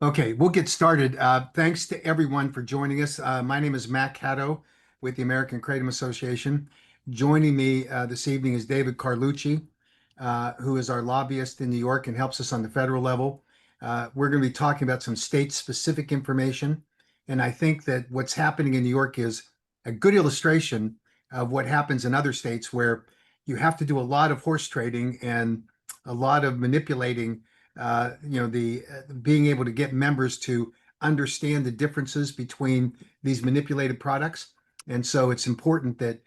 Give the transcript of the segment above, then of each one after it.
Okay, we'll get started. Thanks to everyone for joining us. My name is Matt Caddo with the American Kratom Association. Joining me this evening is David Carlucci, who is our lobbyist in New York and helps us on the federal level. We're going to be talking about some state-specific information, and I think that what's happening in New York is a good illustration of what happens in other states where you have to do a lot of horse trading and a lot of manipulating the being able to get members to understand the differences between these manipulated products. And so it's important that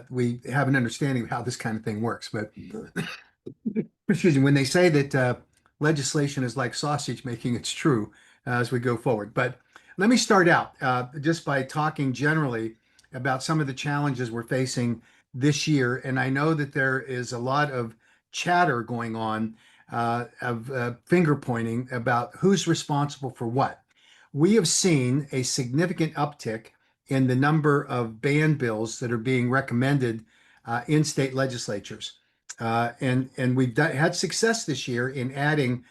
we have an understanding of how this kind of thing works. But excuse me, when they say that legislation is like sausage making, it's true as we go forward. But let me start out just by talking generally about some of the challenges we're facing this year. And I know that there is a lot of chatter going on of finger pointing about who's responsible for what. We have seen a significant uptick in the number of ban bills that are being recommended in state legislatures. And we've had success this year in adding,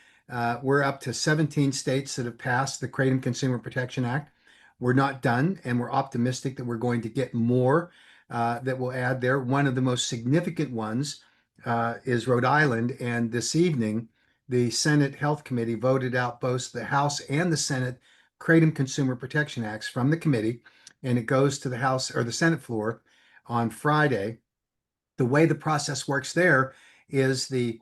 we're up to 17 states that have passed the Kratom Consumer Protection Act. We're not done, and we're optimistic that we're going to get more that will add there. One of the most significant ones is Rhode Island, and this evening, the Senate Health Committee voted out both the House and the Senate Kratom Consumer Protection Acts from the committee, and it goes to the House or the Senate floor on Friday. The way the process works there is the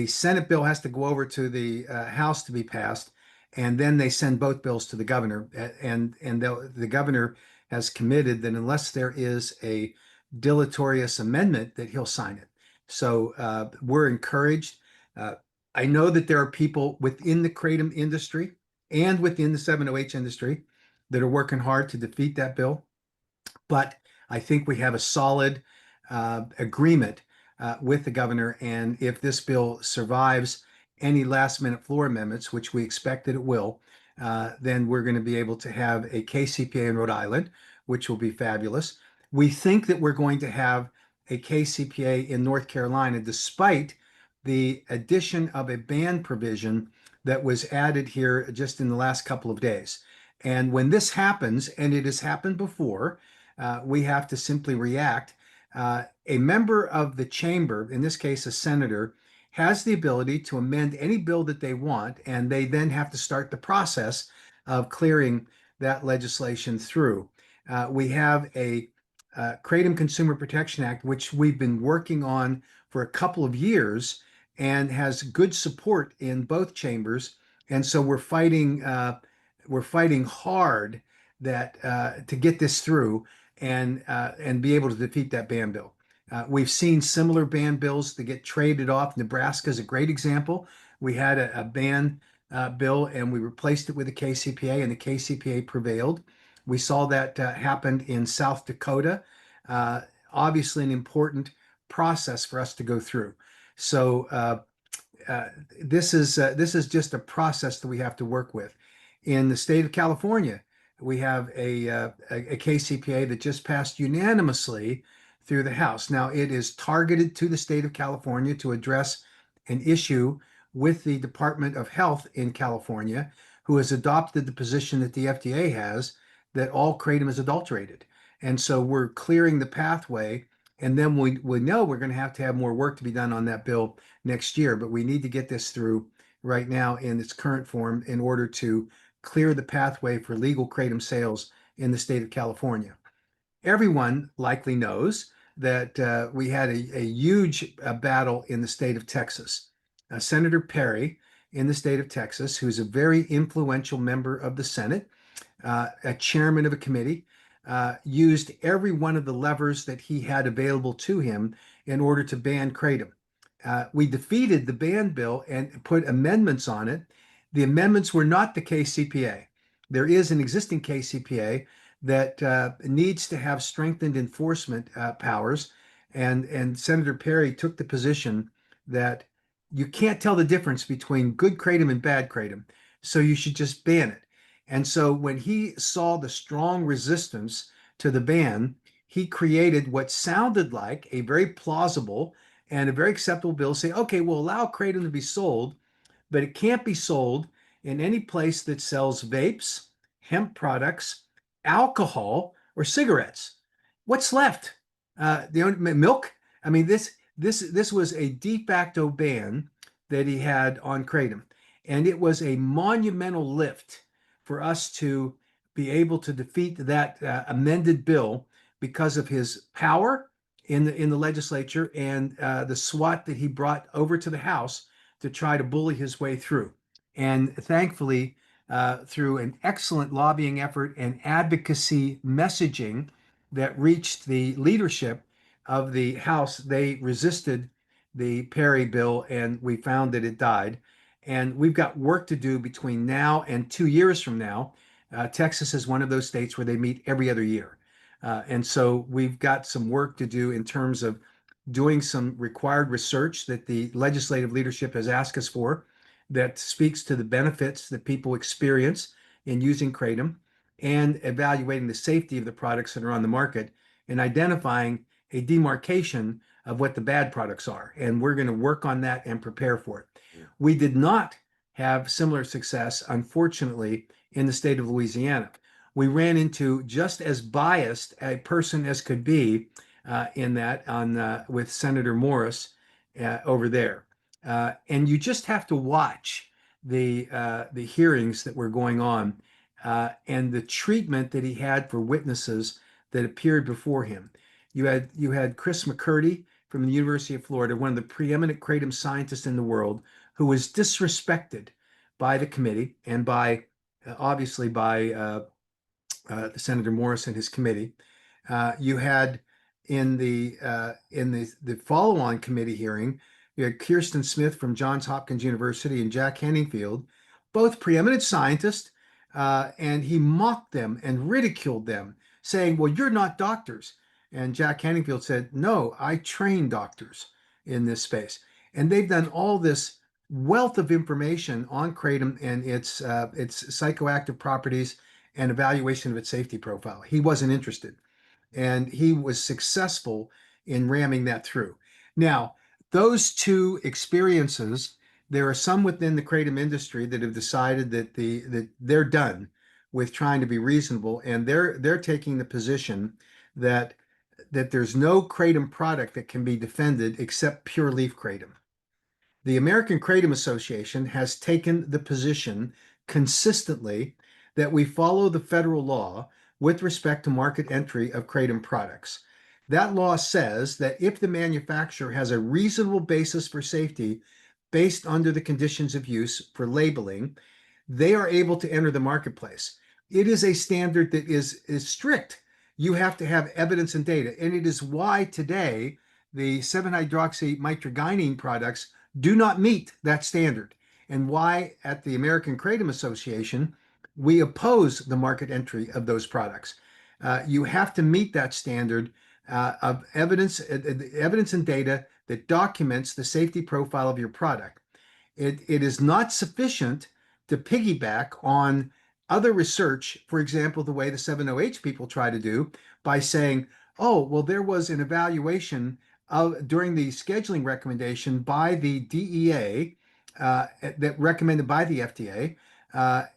Senate bill has to go over to the House to be passed, and then they send both bills to the governor. And the governor has committed that unless there is a deleterious amendment, that he'll sign it. So we're encouraged. Uh, I know that there are people within the kratom industry and within the 7-OH industry that are working hard to defeat that bill. But I think we have a solid agreement with the governor. And if this bill survives any last minute floor amendments, which we expect that it will, then we're going to be able to have a KCPA in Rhode Island, which will be fabulous. We think that we're going to have a KCPA in North Carolina, despite the addition of a ban provision that was added here just in the last couple of days. And when this happens, and it has happened before, we have to simply react. A member of the chamber, in this case, a senator, has the ability to amend any bill that they want, and they then have to start the process of clearing that legislation through. We have a Kratom Consumer Protection Act, which we've been working on for a couple of years and has good support in both chambers. And so we're fighting hard that to get this through and be able to defeat that ban bill. We've seen similar ban bills that get traded off. Nebraska is a great example. We had a ban bill and we replaced it with a KCPA, and the KCPA prevailed. We saw that happen in South Dakota. Uh, Obviously, an important process for us to go through. So this is just a process that we have to work with. In the state of California, we have a KCPA that just passed unanimously through the House. Now, it is targeted to the state of California to address an issue with the Department of Health in California, who has adopted the position that the FDA has that all kratom is adulterated. And so we're clearing the pathway. And then we know we're going to have more work to be done on that bill next year, but we need to get this through right now in its current form in order to clear the pathway for legal kratom sales in the state of California. Everyone likely knows that we had a huge battle in the state of Texas. Senator Perry in the state of Texas, who's a very influential member of the Senate, a chairman of a committee, used every one of the levers that he had available to him in order to ban kratom. We defeated the ban bill and put amendments on it. The amendments were not the KCPA. There is an existing KCPA that needs to have strengthened enforcement powers. And Senator Perry took the position that you can't tell the difference between good kratom and bad kratom, so you should just ban it. And so when he saw the strong resistance to the ban, he created what sounded like a very plausible and a very acceptable bill, say, okay, we'll allow kratom to be sold, but it can't be sold in any place that sells vapes, hemp products, alcohol, or cigarettes. What's left? Milk. I mean, this was a de facto ban that he had on kratom, and it was a monumental lift for us to be able to defeat that amended bill because of his power in the legislature and the SWAT that he brought over to the House to try to bully his way through. And thankfully, through an excellent lobbying effort and advocacy messaging that reached the leadership of the House, they resisted the Perry bill, and we found that it died. And we've got work to do between now and 2 years from now. Texas is one of those states where they meet every other year. And so we've got some work to do in terms of doing some required research that the legislative leadership has asked us for that speaks to the benefits that people experience in using kratom and evaluating the safety of the products that are on the market and identifying a demarcation of what the bad products are. And we're going to work on that and prepare for it. We did not have similar success, unfortunately, in the state of Louisiana. We ran into just as biased a person as could be in that with Senator Morris over there. And you just have to watch the hearings that were going on and the treatment that he had for witnesses that appeared before him. You had Chris McCurdy from the University of Florida, one of the preeminent kratom scientists in the world, who was disrespected by the committee and by obviously by Senator Morris and his committee. You had in the follow-on committee hearing, you had Kirsten Smith from Johns Hopkins University and Jack Henningfield, both preeminent scientists, and he mocked them and ridiculed them, saying, "Well, you're not doctors." And Jack Henningfield said, "No, I train doctors in this space." And they've done all this wealth of information on kratom and its psychoactive properties and evaluation of its safety profile. He wasn't interested, and he was successful in ramming that through. Now, those two experiences, there are some within the kratom industry that have decided that they're done with trying to be reasonable, and they're taking the position that there's no kratom product that can be defended except pure leaf kratom. The American Kratom Association has taken the position consistently that we follow the federal law with respect to market entry of kratom products. That law says that if the manufacturer has a reasonable basis for safety based under the conditions of use for labeling, they are able to enter the marketplace. It is a standard that is strict. You have to have evidence and data, and it is why today the 7-hydroxymitragynine products do not meet that standard, and why at the American Kratom Association we oppose the market entry of those products. You have to meet that standard of evidence and data that documents the safety profile of your product. It is not sufficient to piggyback on other research, for example, the way the 7-OH people try to do by saying, "Oh, well, there was an evaluation during the scheduling recommendation by the DEA that recommended by the FDA,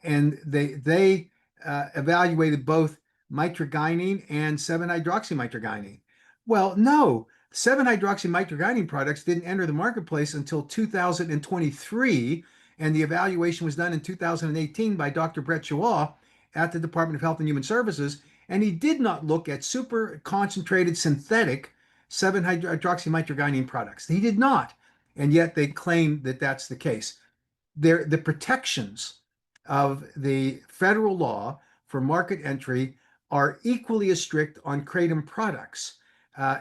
and they evaluated both mitragynine and 7-hydroxymitragynine." Well, no, 7-hydroxymitragynine products didn't enter the marketplace until 2023, and the evaluation was done in 2018 by Dr. Brett Chawah at the Department of Health and Human Services, and he did not look at super concentrated synthetic 7-hydroxymitragynine products. He did not, and yet they claim that that's the case. The protections of the federal law for market entry are equally as strict on kratom products.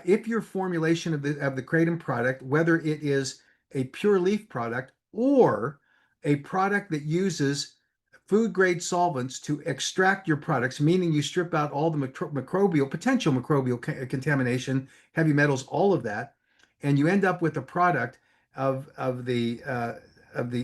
If your formulation of the kratom product, whether it is a pure leaf product or a product that uses food grade solvents to extract your products, meaning you strip out all the potential microbial contamination, heavy metals, all of that, and you end up with a product of the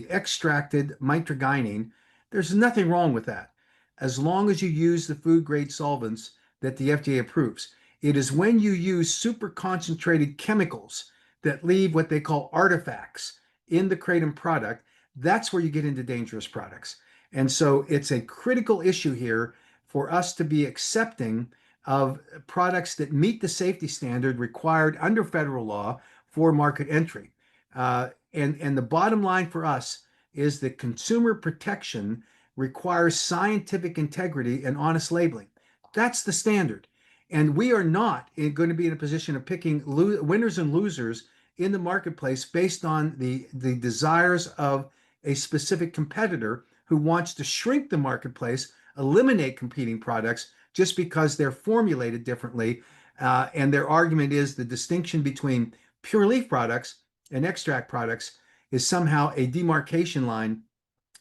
extracted mitragynine, there's nothing wrong with that, as long as you use the food grade solvents that the FDA approves. It is when you use super concentrated chemicals that leave what they call artifacts in the kratom product, that's where you get into dangerous products. And so it's a critical issue here for us to be accepting of products that meet the safety standard required under federal law for market entry. And the bottom line for us is that consumer protection requires scientific integrity and honest labeling. That's the standard. And we are not going to be in a position of picking winners and losers in the marketplace based on the desires of a specific competitor who wants to shrink the marketplace, eliminate competing products just because they're formulated differently. And their argument is the distinction between pure leaf products and extract products is somehow a demarcation line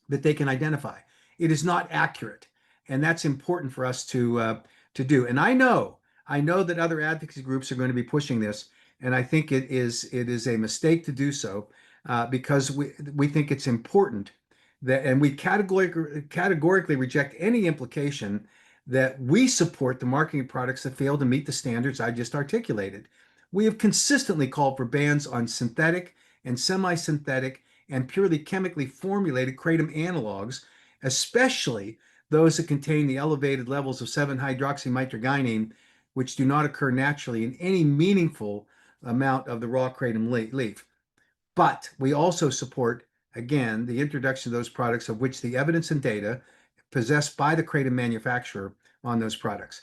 that they can identify. It is not accurate, and that's important for us to do. And I know that other advocacy groups are going to be pushing this, and I think it is a mistake to do so because we think it's important that, and we categorically reject any implication that we support the marketing products that fail to meet the standards I just articulated. We have consistently called for bans on synthetic and semi-synthetic and purely chemically formulated kratom analogs, especially those that contain the elevated levels of 7-hydroxymitragynine, which do not occur naturally in any meaningful amount of the raw kratom leaf. But we also support, again, the introduction of those products of which the evidence and data possessed by the kratom manufacturer on those products.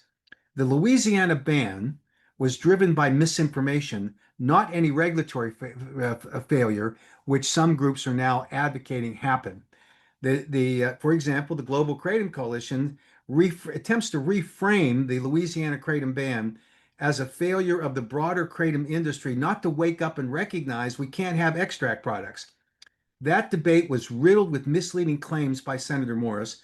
The Louisiana ban was driven by misinformation, not any regulatory failure, which some groups are now advocating happen. For example, the Global Kratom Coalition attempts to reframe the Louisiana kratom ban as a failure of the broader kratom industry not to wake up and recognize we can't have extract products. That debate was riddled with misleading claims by Senator Morris.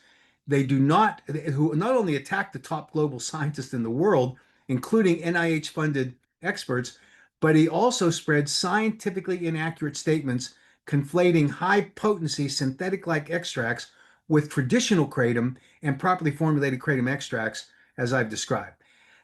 Who not only attacked the top global scientists in the world, including NIH-funded experts, but he also spread scientifically inaccurate statements conflating high-potency synthetic-like extracts with traditional kratom and properly formulated kratom extracts, as I've described.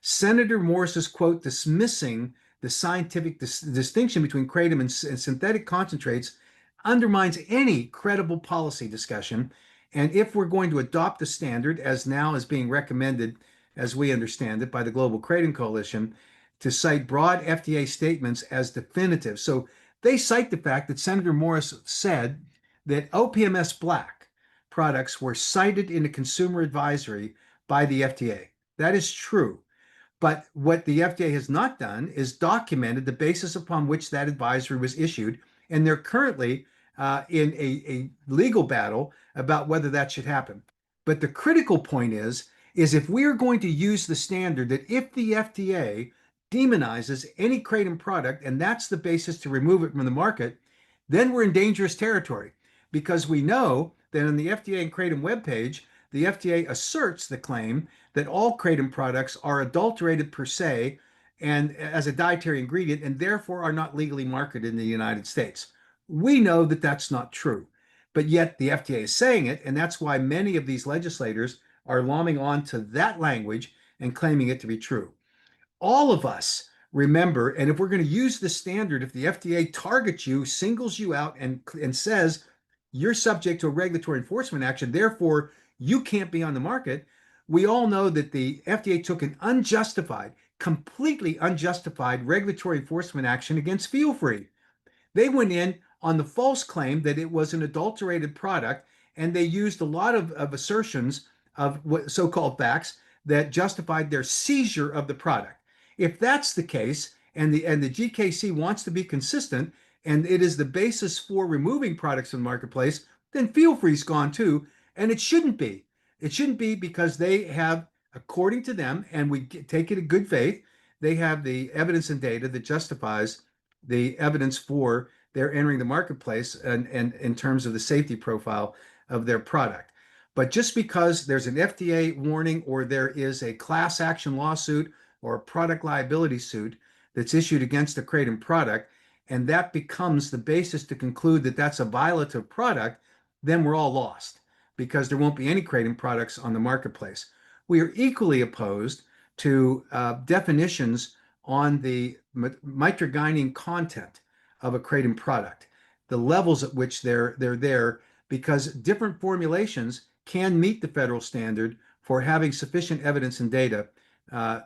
Senator Morris's quote dismissing the scientific distinction between kratom and synthetic concentrates undermines any credible policy discussion. And if we're going to adopt the standard, as now is being recommended, as we understand it, by the Global Kratom Coalition, to cite broad FDA statements as definitive. So they cite the fact that Senator Morris said that OPMS Black products were cited in a consumer advisory by the FDA. That is true. But what the FDA has not done is documented the basis upon which that advisory was issued. And they're currently in a legal battle about whether that should happen. But the critical point is if we are going to use the standard that if the FDA demonizes any kratom product, and that's the basis to remove it from the market, then we're in dangerous territory because we know that on the FDA and kratom webpage, the FDA asserts the claim that all kratom products are adulterated per se and as a dietary ingredient and therefore are not legally marketed in the United States. We know that that's not true, but yet the FDA is saying it, and that's why many of these legislators are lomming on to that language and claiming it to be true. All of us remember, and if we're going to use the standard, if the FDA targets you, singles you out, and says you're subject to a regulatory enforcement action, therefore you can't be on the market, we all know that the FDA took an unjustified, completely unjustified regulatory enforcement action against Feel Free. They went in on the false claim that it was an adulterated product, and they used a lot of assertions of what so-called facts that justified their seizure of the product. If that's the case, and the GKC wants to be consistent, and it is the basis for removing products from the marketplace, then Feel Free's gone too, and it shouldn't be. It shouldn't be because they have, according to them, and we take it in good faith, they have the evidence and data that justifies the evidence for their entering the marketplace and in terms of the safety profile of their product. But just because there's an FDA warning or there is a class action lawsuit or a product liability suit that's issued against a kratom product, and that becomes the basis to conclude that that's a violative product, then we're all lost because there won't be any kratom products on the marketplace. We are equally opposed to definitions on the mitragynine content of a kratom product, the levels at which they're there, because different formulations can meet the federal standard for having sufficient evidence and data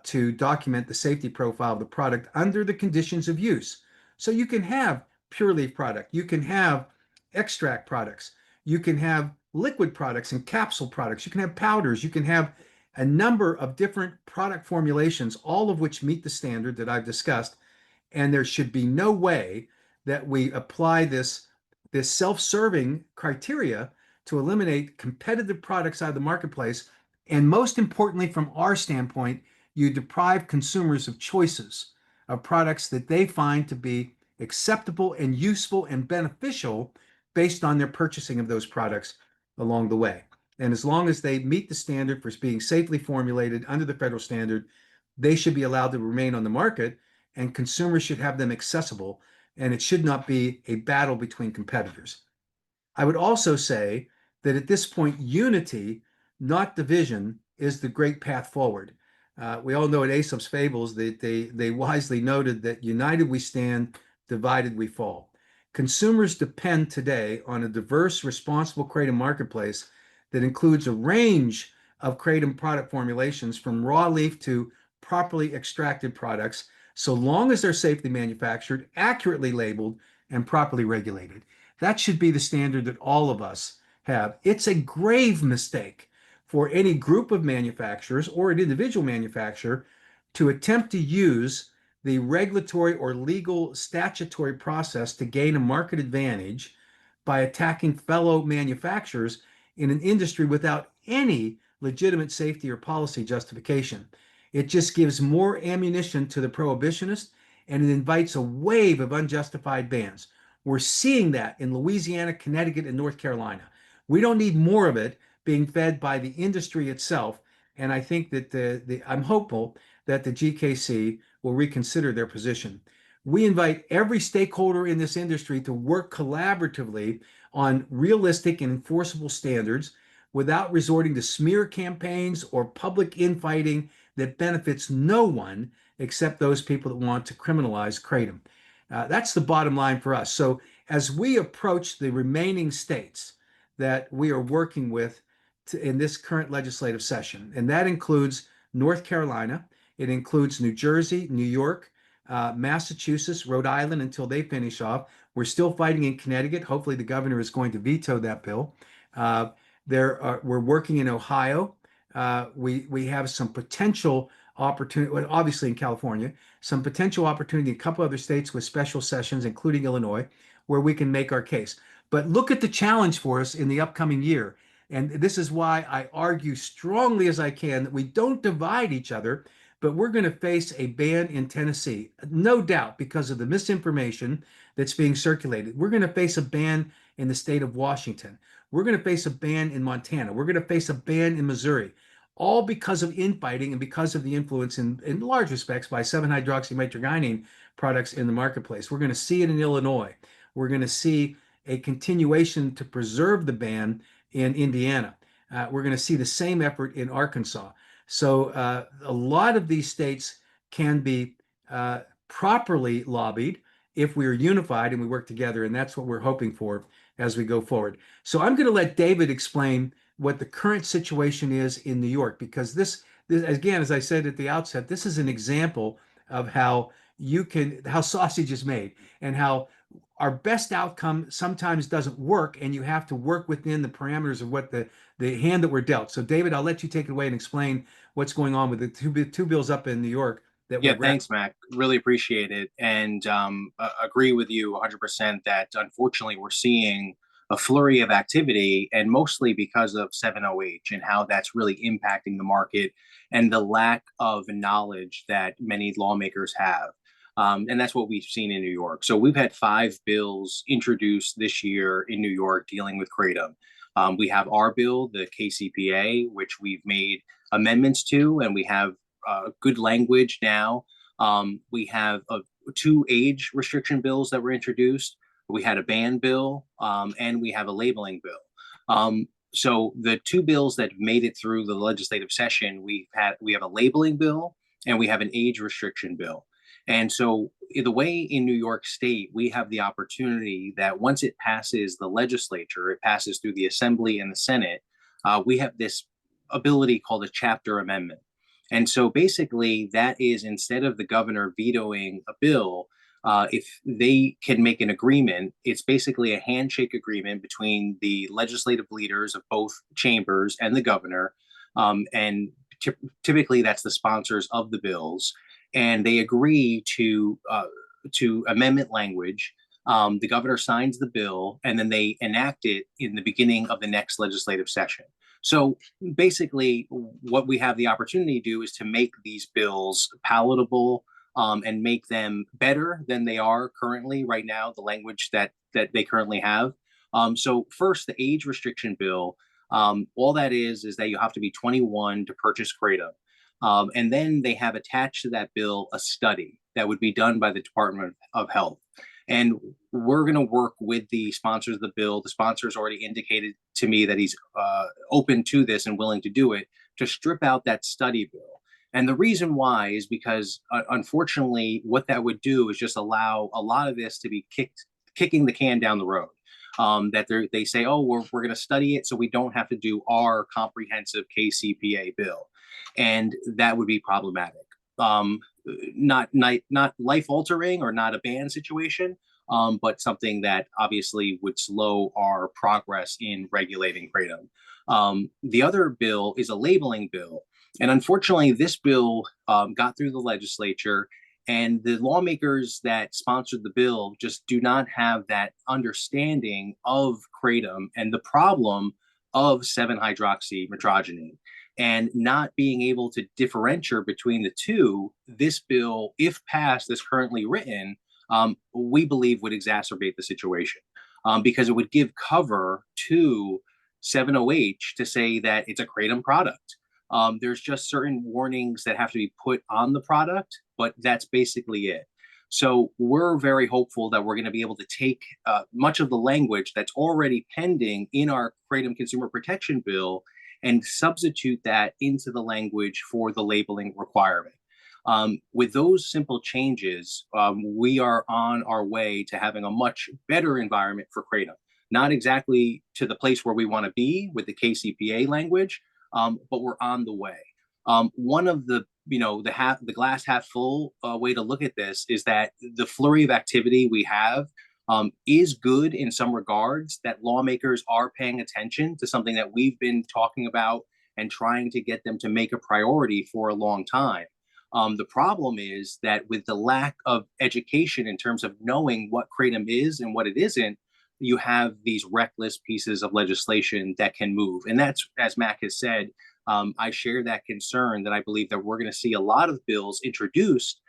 to document the safety profile of the product under the conditions of use. So you can have pure leaf product, you can have extract products, you can have liquid products and capsule products, you can have powders, you can have a number of different product formulations, all of which meet the standard that I've discussed. And there should be no way that we apply this self-serving criteria to eliminate competitive products out of the marketplace. And most importantly, from our standpoint, you deprive consumers of choices of products that they find to be acceptable and useful and beneficial based on their purchasing of those products along the way. And as long as they meet the standard for being safely formulated under the federal standard, they should be allowed to remain on the market, and consumers should have them accessible, and it should not be a battle between competitors. I would also say that at this point, unity, not division, is the great path forward. We all know at Aesop's Fables that they wisely noted that united we stand, divided we fall. Consumers depend today on a diverse, responsible kratom marketplace that includes a range of kratom product formulations from raw leaf to properly extracted products, so long as they're safely manufactured, accurately labeled, and properly regulated. That should be the standard that all of us have. It's a grave mistake for any group of manufacturers or an individual manufacturer to attempt to use the regulatory or legal statutory process to gain a market advantage by attacking fellow manufacturers in an industry without any legitimate safety or policy justification. It just gives more ammunition to the prohibitionists, and it invites a wave of unjustified bans. We're seeing that in Louisiana, Connecticut, and North Carolina. We don't need more of it being fed by the industry itself. And I think that I'm hopeful that the GKC will reconsider their position. We invite every stakeholder in this industry to work collaboratively on realistic and enforceable standards without resorting to smear campaigns or public infighting that benefits no one except those people that want to criminalize kratom. That's the bottom line for us. So as we approach the remaining states that we are working with in this current legislative session, and that includes North Carolina, it includes New Jersey, New York, Massachusetts, Rhode Island until they finish off. We're still fighting in Connecticut. Hopefully the governor is going to veto that bill. We're working in Ohio. We have some potential opportunity, well, obviously in California, some potential opportunity in a couple other states with special sessions, including Illinois, where we can make our case. But look at the challenge for us in the upcoming year. And this is why I argue strongly as I can that we don't divide each other, but we're going to face a ban in Tennessee, no doubt, because of the misinformation that's being circulated. We're going to face a ban in the state of Washington. We're going to face a ban in Montana. We're going to face a ban in Missouri, all because of infighting and because of the influence in large respects by 7-hydroxymitragynine products in the marketplace. We're going to see it in Illinois. We're going to see a continuation to preserve the ban in Indiana. We're going to see the same effort in Arkansas. So a lot of these states can be properly lobbied if we are unified and we work together, and that's what we're hoping for as we go forward. So I'm going to let David explain what the current situation is in New York, because this again, as I said at the outset, this is an example of how how sausage is made and how our best outcome sometimes doesn't work, and you have to work within the parameters of what the hand that we're dealt. So David, I'll let you take it away and explain what's going on with the two bills up in New York that Yeah, we're thanks, Mac. Really appreciate it. And agree with you 100% that unfortunately we're seeing a flurry of activity, and mostly because of 7OH and how that's really impacting the market and the lack of knowledge that many lawmakers have. And that's what we've seen in New York. So we've had 5 bills introduced this year in New York dealing with kratom. We have our bill, the KCPA, which we've made amendments to, and we have good language now. We have 2 age restriction bills that were introduced. We had a ban bill, and we have a labeling bill. So the 2 bills that made it through the legislative session, we have a labeling bill and we have an age restriction bill. And so the way in New York State, we have the opportunity that once it passes the legislature, it passes through the Assembly and the Senate, we have this ability called a chapter amendment. And so basically, that is instead of the governor vetoing a bill, if they can make an agreement, it's basically a handshake agreement between the legislative leaders of both chambers and the governor. And typically, that's the sponsors of the bills. And they agree to amendment language. The governor signs the bill, and then they enact it in the beginning of the next legislative session. So basically, what we have the opportunity to do is to make these bills palatable, and make them better than they are currently right now, the language that they currently have. So first, the age restriction bill, all that is that you have to be 21 to purchase Kratom. And then they have attached to that bill a study that would be done by the Department of Health. And we're going to work with the sponsors of the bill. The sponsors already indicated to me that he's open to this and willing to do it, to strip out that study bill. And the reason why is because, unfortunately, what that would do is just allow a lot of this to be kicking the can down the road. That they say, oh, we're going to study it so we don't have to do our comprehensive KCPA bill. And that would be problematic. Not life altering or not a ban situation, but something that obviously would slow our progress in regulating kratom. The other bill is a labeling bill. And unfortunately, this bill got through the legislature, and the lawmakers that sponsored the bill just do not have that understanding of kratom and the problem of 7-hydroxymetrogenine. And not being able to differentiate between the two, this bill, if passed as currently written, we believe would exacerbate the situation, because it would give cover to 7-OH to say that it's a kratom product. There's just certain warnings that have to be put on the product, but that's basically it. So we're very hopeful that we're going to be able to take much of the language that's already pending in our Kratom Consumer Protection Bill and substitute that into the language for the labeling requirement. With those simple changes, we are on our way to having a much better environment for kratom. Not exactly to the place where we want to be with the KCPA language, but we're on the way. One of the the glass half full way to look at this is that the flurry of activity we have is good in some regards, that lawmakers are paying attention to something that we've been talking about and trying to get them to make a priority for a long time. The problem is that with the lack of education in terms of knowing what kratom is and what it isn't, you have these reckless pieces of legislation that can move. And that's, as Mac has said, I share that concern that I believe that we're going to see a lot of bills introduced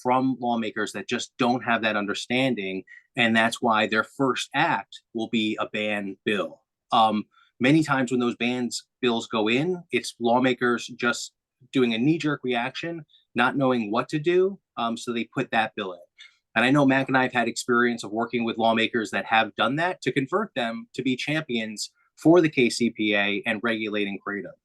from lawmakers that just don't have that understanding. And that's why their first act will be a ban bill. Many times when those bans bills go in, it's lawmakers just doing a knee-jerk reaction, not knowing what to do. So they put that bill in. And I know Mac and I have had experience of working with lawmakers that have done that to convert them to be champions for the KCPA and regulating kratom.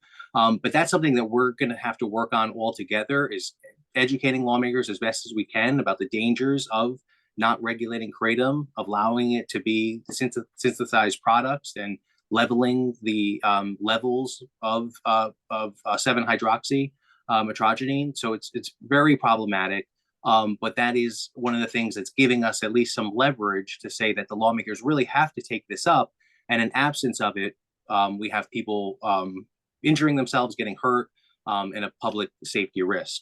But that's something that we're going to have to work on all together, is educating lawmakers as best as we can about the dangers of not regulating kratom, allowing it to be synthesized products, and leveling the levels of 7-hydroxymetrogenine. So it's very problematic. But that is one of the things that's giving us at least some leverage to say that the lawmakers really have to take this up. And in absence of it, we have people injuring themselves, getting hurt, and a public safety risk.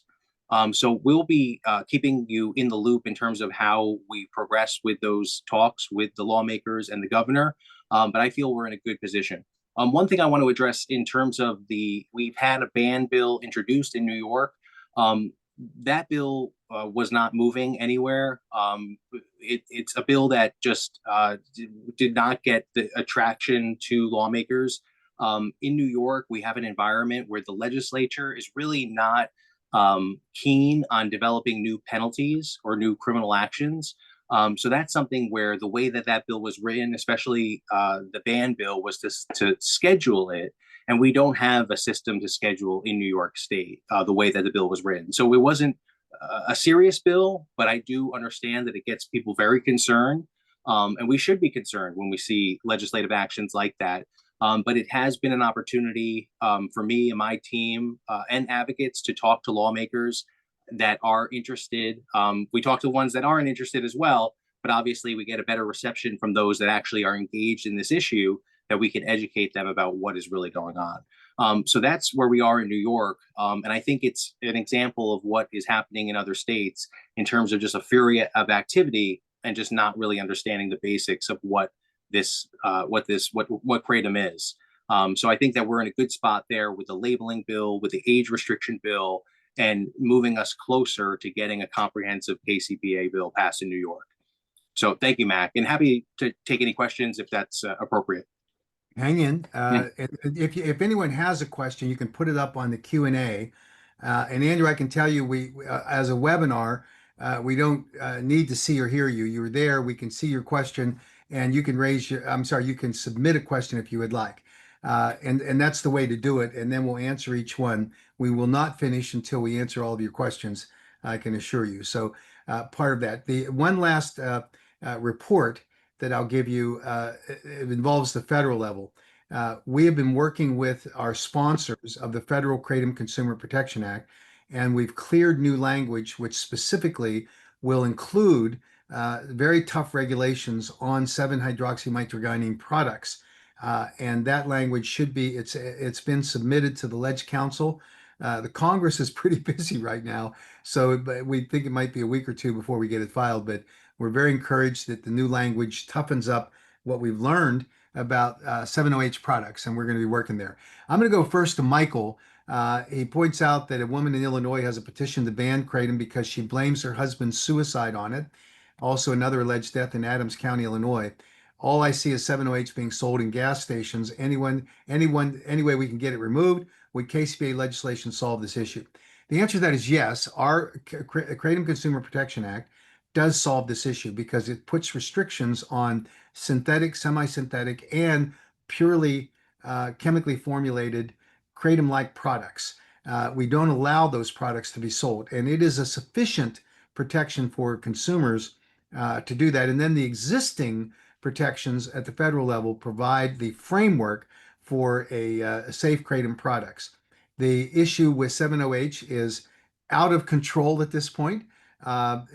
So we'll be keeping you in the loop in terms of how we progress with those talks with the lawmakers and the governor. But I feel we're in a good position. One thing I want to address in terms of we've had a ban bill introduced in New York. That bill was not moving anywhere. It's a bill that just did not get the attraction to lawmakers. In New York, we have an environment where the legislature is really not keen on developing new penalties or new criminal actions. So that's something where the way that bill was written, especially the ban bill, was to schedule it. And we don't have a system to schedule in New York State the way that the bill was written. So it wasn't a serious bill, but I do understand that it gets people very concerned. And we should be concerned when we see legislative actions like that. But it has been an opportunity for me and my team and advocates to talk to lawmakers that are interested. We talk to ones that aren't interested as well, but obviously we get a better reception from those that actually are engaged in this issue, that we can educate them about what is really going on. So that's where we are in New York. And I think it's an example of what is happening in other states in terms of just a fury of activity and just not really understanding the basics of what kratom is. So I think that we're in a good spot there with the labeling bill, with the age restriction bill, and moving us closer to getting a comprehensive KCPA bill passed in New York. So thank you, Mac, and happy to take any questions if that's appropriate. Hang in. Mm. If anyone has a question, you can put it up on the Q&A. And Andrew, I can tell you, as a webinar, we don't need to see or hear you. You're there. We can see your question, and you can you can submit a question if you would like. And that's the way to do it. And then we'll answer each one. We will not finish until we answer all of your questions, I can assure you. So part of that. The one last report that I'll give you, it involves the federal level. We have been working with our sponsors of the Federal Kratom Consumer Protection Act, and we've cleared new language which specifically will include very tough regulations on 7-hydroxymytrogynine products. And that language it's been submitted to the Ledge Council. The Congress is pretty busy right now, so we think it might be a week or two before we get it filed, but we're very encouraged that the new language toughens up what we've learned about 7-OH products, and we're going to be working there. I'm going to go first to Michael. He points out that a woman in Illinois has a petition to ban kratom because she blames her husband's suicide on it. Also, another alleged death in Adams County, Illinois. All I see is 7-OH being sold in gas stations. Any way we can get it removed, would KCPA legislation solve this issue? The answer to that is yes. Our Kratom Consumer Protection Act does solve this issue because it puts restrictions on synthetic, semi-synthetic, and purely chemically formulated kratom-like products. We don't allow those products to be sold, and it is a sufficient protection for consumers to do that. And then the existing protections at the federal level provide the framework for a safe kratom products. The issue with 7-OH is out of control at this point.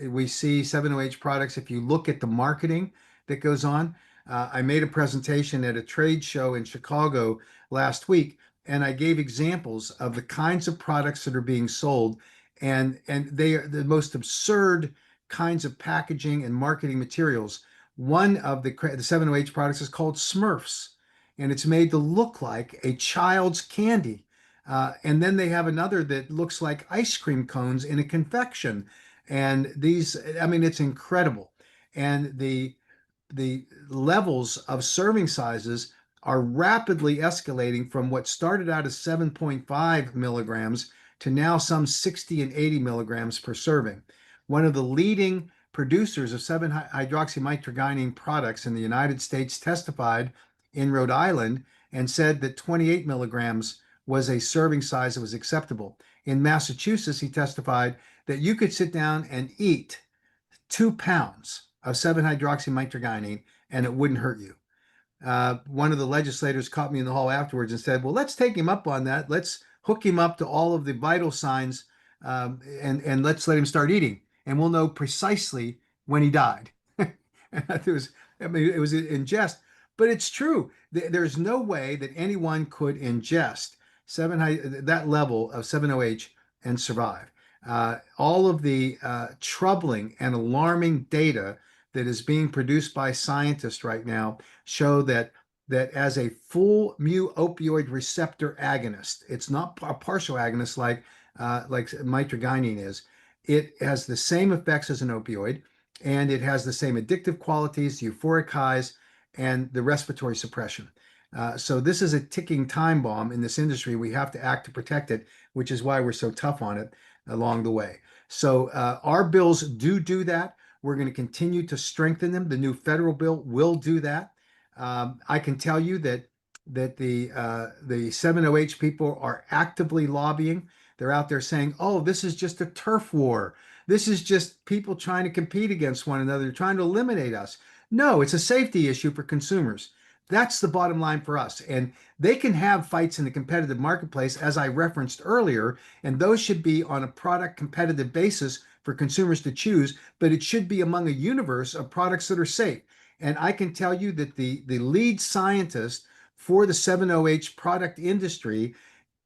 We see 7-OH products, if you look at the marketing that goes on. I made a presentation at a trade show in Chicago last week, and I gave examples of the kinds of products that are being sold, and they are the most absurd kinds of packaging and marketing materials. One of the 7-OH products is called Smurfs, and it's made to look like a child's candy. And then they have another that looks like ice cream cones in a confection. And these, I mean, it's incredible. And the levels of serving sizes are rapidly escalating from what started out as 7.5 milligrams to now some 60 and 80 milligrams per serving. One of the leading producers of 7-hydroxymytrogynine products in the United States testified in Rhode Island and said that 28 milligrams was a serving size that was acceptable. In Massachusetts, he testified that you could sit down and eat 2 pounds of 7-hydroxymytrogynine and it wouldn't hurt you. One of the legislators caught me in the hall afterwards and said, well, let's take him up on that. Let's hook him up to all of the vital signs, and let's let him start eating. And we'll know precisely when he died. It was in jest, but it's true. There's no way that anyone could ingest that level of 7-OH and survive. All of the troubling and alarming data that is being produced by scientists right now show that as a full mu opioid receptor agonist, it's not a partial agonist like mitragynine is. It has the same effects as an opioid, and it has the same addictive qualities, euphoric highs, and the respiratory suppression. So this is a ticking time bomb in this industry. We have to act to protect it, which is why we're so tough on it along the way. So our bills do that. We're going to continue to strengthen them. The new federal bill will do that. I can tell you that the 7-OH people are actively lobbying. They're out there saying, "Oh, this is just a turf war. This is just people trying to compete against one another, trying to eliminate us." No, it's a safety issue for consumers. That's the bottom line for us. And they can have fights in the competitive marketplace, as I referenced earlier, and those should be on a product competitive basis for consumers to choose, but it should be among a universe of products that are safe. And I can tell you that the lead scientist for the 7-OH product industry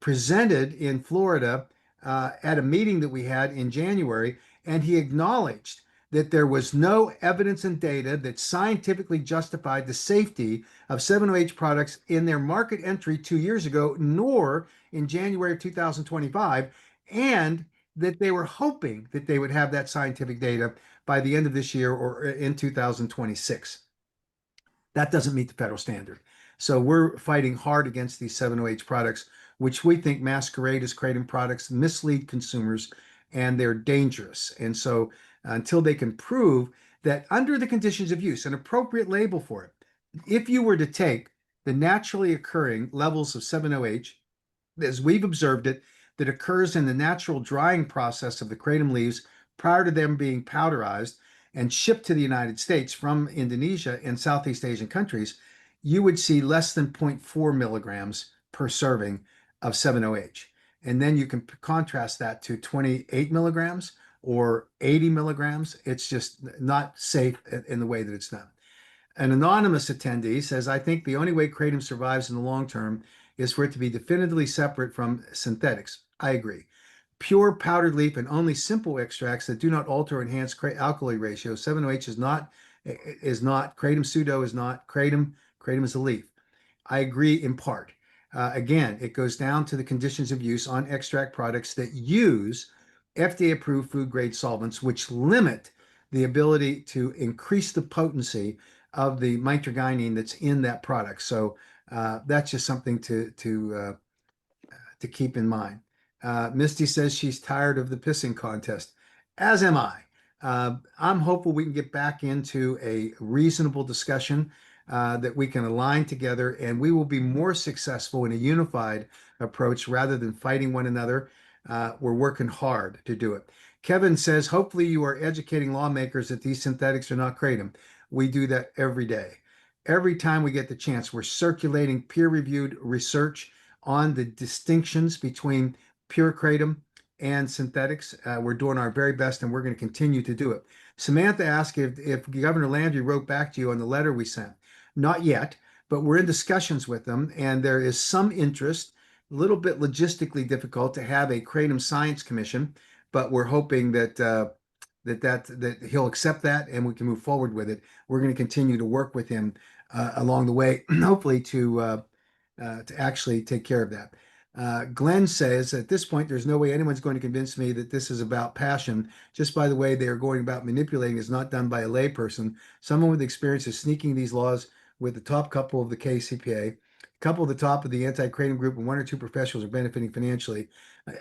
presented in Florida at a meeting that we had in January, and he acknowledged that there was no evidence and data that scientifically justified the safety of 7-OH products in their market entry 2 years ago, nor in January of 2025, and that they were hoping that they would have that scientific data by the end of this year or in 2026. That doesn't meet the federal standard. So we're fighting hard against these 7-OH products, which we think masquerade as kratom products, mislead consumers, and they're dangerous. And so until they can prove that under the conditions of use, an appropriate label for it, if you were to take the naturally occurring levels of 7-OH, as we've observed it, that occurs in the natural drying process of the kratom leaves prior to them being powderized and shipped to the United States from Indonesia and Southeast Asian countries, you would see less than 0.4 milligrams per serving of 7-OH. And then you can contrast that to 28 milligrams or 80 milligrams. It's just not safe in the way that it's done. An anonymous attendee says, I think the only way kratom survives in the long term is for it to be definitively separate from synthetics. I agree. Pure powdered leaf and only simple extracts that do not alter or enhance alkaloid ratio. 7-OH is not kratom pseudo is not kratom. Kratom is a leaf. I agree in part. Again, it goes down to the conditions of use on extract products that use FDA-approved food-grade solvents, which limit the ability to increase the potency of the mitragynine that's in that product. So that's just something to keep in mind. Misty says she's tired of the pissing contest, as am I. I'm hopeful we can get back into a reasonable discussion that we can align together, and we will be more successful in a unified approach rather than fighting one another. We're working hard to do it. Kevin says, hopefully you are educating lawmakers that these synthetics are not kratom. We do that every day. Every time we get the chance, we're circulating peer-reviewed research on the distinctions between pure kratom and synthetics. We're doing our very best, and we're going to continue to do it. Samantha asked if Governor Landry wrote back to you on the letter we sent. Not yet, but we're in discussions with them, and there is some interest, a little bit logistically difficult to have a kratom science commission, but we're hoping that he'll accept that and we can move forward with it. We're going to continue to work with him along the way, hopefully to actually take care of that. Glenn says, at this point, there's no way anyone's going to convince me that this is about passion. Just by the way they are going about manipulating is not done by a layperson. Someone with experience is sneaking these laws with the top couple of the KCPA, a couple of the top of the anti-kratom group, and one or two professionals are benefiting financially.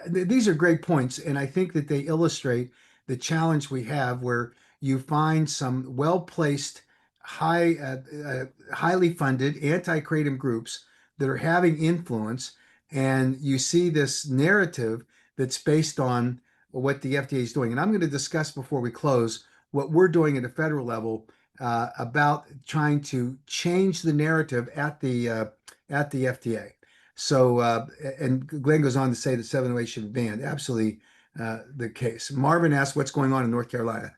These are great points, and I think that they illustrate the challenge we have where you find some well-placed, highly funded anti-kratom groups that are having influence, and you see this narrative that's based on what the FDA is doing. And I'm going to discuss before we close what we're doing at a federal level about trying to change the narrative at the FDA. So, and Glenn goes on to say that 7-OH should be banned. Absolutely the case. Marvin asks what's going on in North Carolina.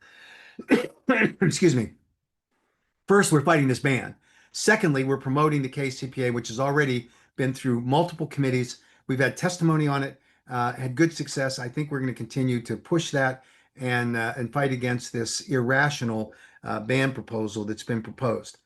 Excuse me. First, we're fighting this ban. Secondly, we're promoting the KCPA, which has already been through multiple committees. We've had testimony on it, had good success. I think we're going to continue to push that and fight against this irrational ban proposal that's been proposed.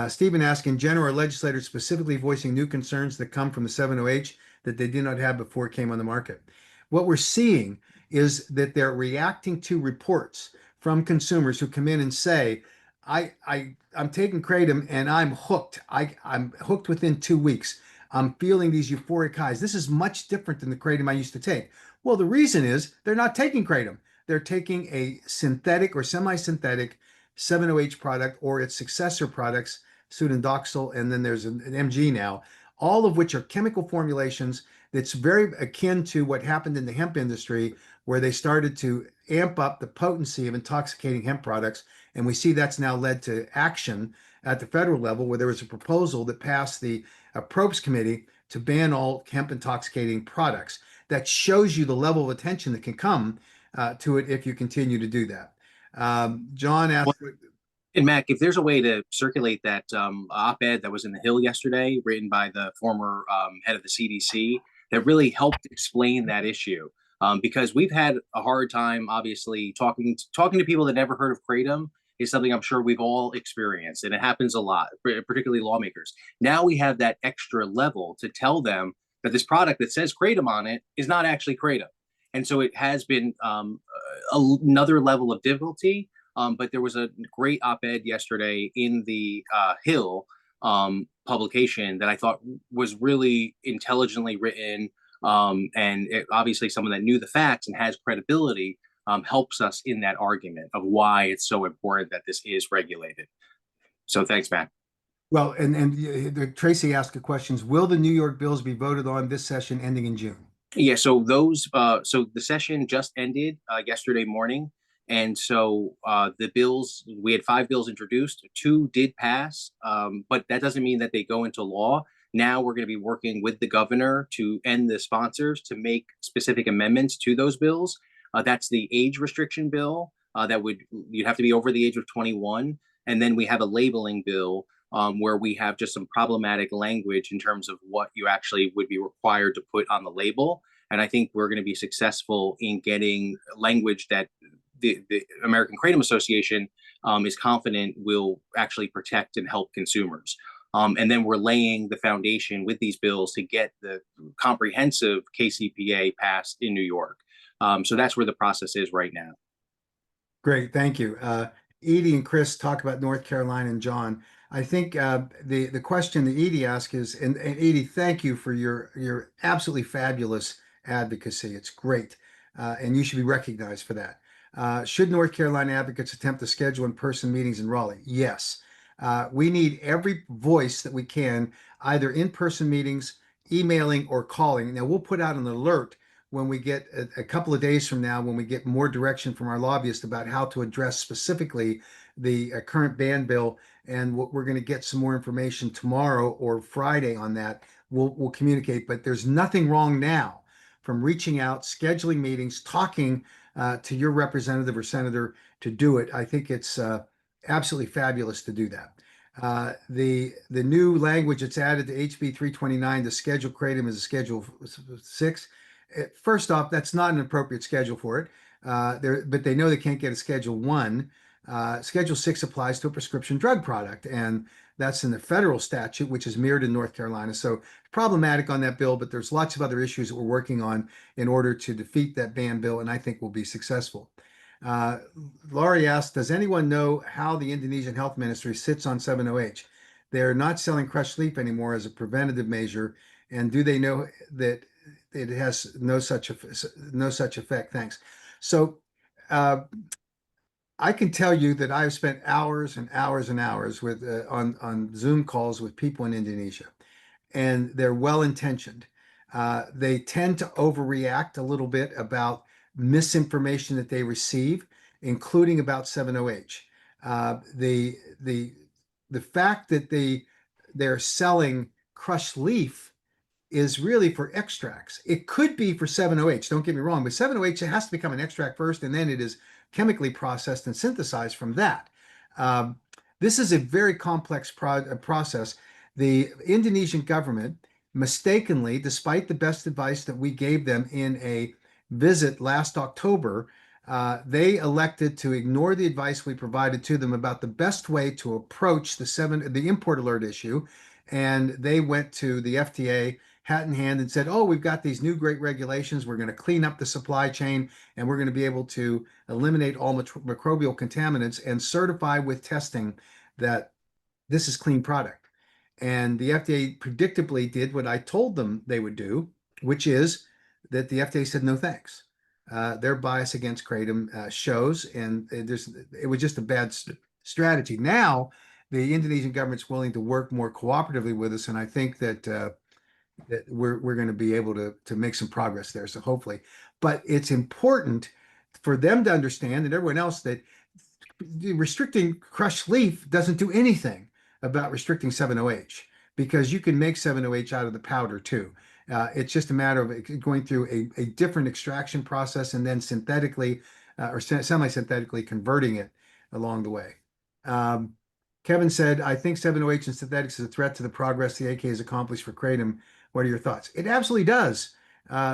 Stephen asked, in general, are legislators specifically voicing new concerns that come from the 7-OH that they did not have before it came on the market? What we're seeing is that they're reacting to reports from consumers who come in and say, I'm taking kratom and I'm hooked. I'm hooked within 2 weeks. I'm feeling these euphoric highs. This is much different than the kratom I used to take. Well, the reason is they're not taking kratom. They're taking a synthetic or semi-synthetic 7-OH product or its successor products, pseudodoxil, and then there's an MG now, all of which are chemical formulations that's very akin to what happened in the hemp industry, where they started to amp up the potency of intoxicating hemp products. And we see that's now led to action at the federal level, where there was a proposal that passed the Probes Committee to ban all hemp intoxicating products. That shows you the level of attention that can come to it if you continue to do that. John Well, asked, and Mac, if there's a way to circulate that op-ed that was in the Hill yesterday, written by the former head of the CDC, that really helped explain that issue, because we've had a hard time, obviously, talking to people that never heard of kratom is something I'm sure we've all experienced, and it happens a lot, particularly lawmakers. Now we have that extra level to tell them that this product that says kratom on it is not actually kratom, and so it has been another level of difficulty. But there was a great op-ed yesterday in the Hill publication that I thought was really intelligently written, and obviously someone that knew the facts and has credibility helps us in that argument of why it's so important that this is regulated. So thanks, Matt. well, Tracy asked the questions, will the New York bills be voted on this session ending in June? Yeah, so the session just ended yesterday morning, and so the bills, we had five bills introduced, two did pass, but that doesn't mean that they go into law. Now we're going to be working with the governor and the sponsors to make specific amendments to those bills. That's the age restriction bill you'd have to be over the age of 21, and then we have a labeling bill where we have just some problematic language in terms of what you actually would be required to put on the label. And I think we're going to be successful in getting language that the American Kratom Association is confident will actually protect and help consumers. And then we're laying the foundation with these bills to get the comprehensive KCPA passed in New York. So that's where the process is right now. Great, thank you. Edie and Chris talk about North Carolina and John. I think the question that Edie asked is, and Edie, thank you for your absolutely fabulous advocacy. It's great, and you should be recognized for that. Should North Carolina advocates attempt to schedule in-person meetings in Raleigh? Yes. We need every voice that we can, either in-person meetings, emailing, or calling. Now, we'll put out an alert when we get a couple of days from now, when we get more direction from our lobbyist about how to address specifically the current ban bill, and we're going to get some more information tomorrow or Friday on that. We'll communicate, but there's nothing wrong now from reaching out, scheduling meetings, talking to your representative or senator to do it. I think it's absolutely fabulous to do that. The new language that's added to HB 329 to schedule kratom as a Schedule 6. First off, that's not an appropriate schedule for it. But they know they can't get a Schedule 1. Schedule 6 applies to a prescription drug product, and that's in the federal statute, which is mirrored in North Carolina. So problematic on that bill, but there's lots of other issues that we're working on in order to defeat that ban bill, and I think we'll be successful. Laurie asked, does anyone know how the Indonesian Health Ministry sits on 7-OH? They're not selling crushed leaf anymore as a preventative measure, and do they know that it has no such effect? Thanks. So I can tell you that I've spent hours and hours and hours with on Zoom calls with people in Indonesia, and they're well intentioned. They tend to overreact a little bit about misinformation that they receive, including about 7-OH. The fact that they're selling crushed leaf is really for extracts. It could be for 7-OH, don't get me wrong, but 7-OH has to become an extract first, and then it is chemically processed and synthesized from that. This is a very complex process. The Indonesian government mistakenly, despite the best advice that we gave them in a visit last October, they elected to ignore the advice we provided to them about the best way to approach the import alert issue. And they went to the FDA hat in hand and said, oh, we've got these new great regulations. We're going to clean up the supply chain, and we're going to be able to eliminate all microbial contaminants and certify with testing that this is clean product. And the FDA predictably did what I told them they would do, which is that the FDA said no thanks. Their bias against kratom shows, and it was just a bad strategy. Now, the Indonesian government's willing to work more cooperatively with us, and I think that that we're going to be able to make some progress there. So hopefully, but it's important for them to understand and everyone else that restricting crushed leaf doesn't do anything about restricting 7-OH because you can make 7-OH out of the powder too. It's just a matter of going through a different extraction process and then synthetically or semi-synthetically converting it along the way. Um, Kevin said, I think 7-OH and synthetics is a threat to the progress the AK has accomplished for Kratom. What are your thoughts? It absolutely does.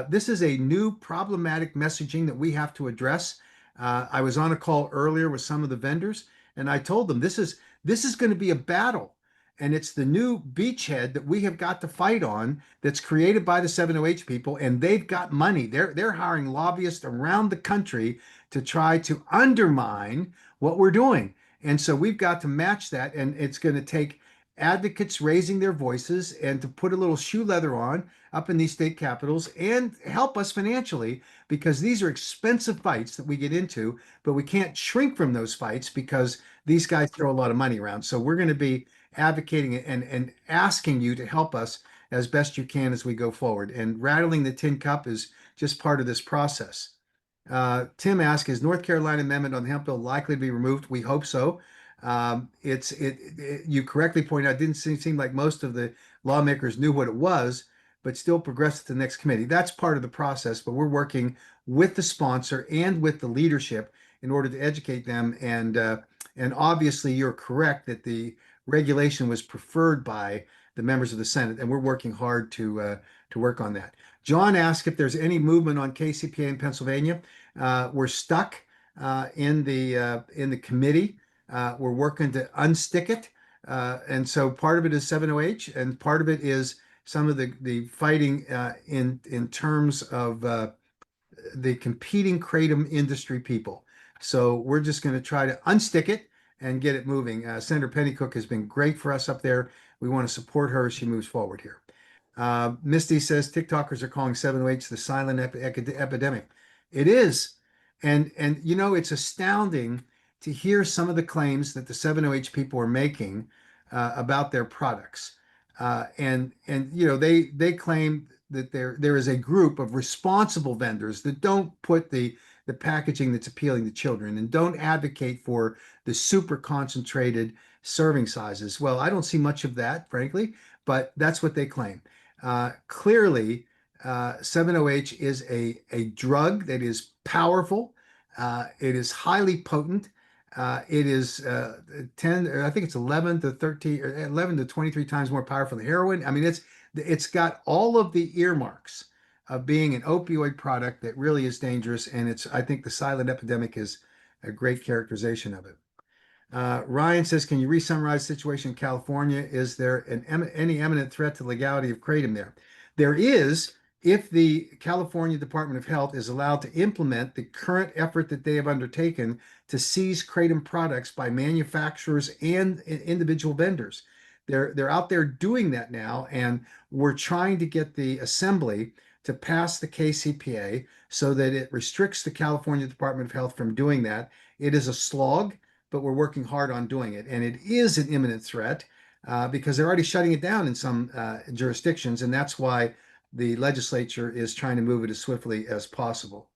This is a new problematic messaging that we have to address. I was on a call earlier with some of the vendors, and I told them this is going to be a battle, and it's the new beachhead that we have got to fight on. That's created by the 7-OH people, and they've got money. They're hiring lobbyists around the country to try to undermine what we're doing, and so we've got to match that, and it's going to take advocates raising their voices and to put a little shoe leather on up in these state capitals and help us financially because these are expensive fights that we get into, but we can't shrink from those fights because these guys throw a lot of money around. So we're going to be advocating and asking you to help us as best you can as we go forward. And rattling the tin cup is just part of this process. Tim asked, is North Carolina amendment on the hemp bill likely to be removed? We hope so. You correctly point out, it didn't seem like most of the lawmakers knew what it was, but still progressed to the next committee. That's part of the process, but we're working with the sponsor and with the leadership in order to educate them. And obviously, you're correct that the regulation was preferred by the members of the Senate, and we're working hard to work on that. John asked if there's any movement on KCPA in Pennsylvania. We're stuck in the committee. We're working to unstick it. And so part of it is 7-OH, and part of it is some of the fighting in terms of the competing kratom industry people. So we're just going to try to unstick it and get it moving. Senator Pennycook has been great for us up there. We want to support her as she moves forward here. Misty says TikTokers are calling 7-OH the silent epidemic. It is. And it's astounding to hear some of the claims that the 7-OH people are making about their products. They claim that there is a group of responsible vendors that don't put the packaging that's appealing to children and don't advocate for the super concentrated serving sizes. Well, I don't see much of that, frankly, but that's what they claim. Clearly, 7-OH is a drug that is powerful. It is highly potent. It is 10, I think it's 11 to 13, or 11 to 23 times more powerful than heroin. I mean, it's got all of the earmarks of being an opioid product that really is dangerous. And I think the silent epidemic is a great characterization of it. Ryan says, can you re-summarize the situation in California? Is there any imminent threat to the legality of kratom there? There is, if the California Department of Health is allowed to implement the current effort that they have undertaken to seize kratom products by manufacturers and individual vendors. They're out there doing that now, and we're trying to get the assembly to pass the KCPA so that it restricts the California Department of Health from doing that. It is a slog, but we're working hard on doing it. And it is an imminent threat because they're already shutting it down in some jurisdictions. And that's why the legislature is trying to move it as swiftly as possible.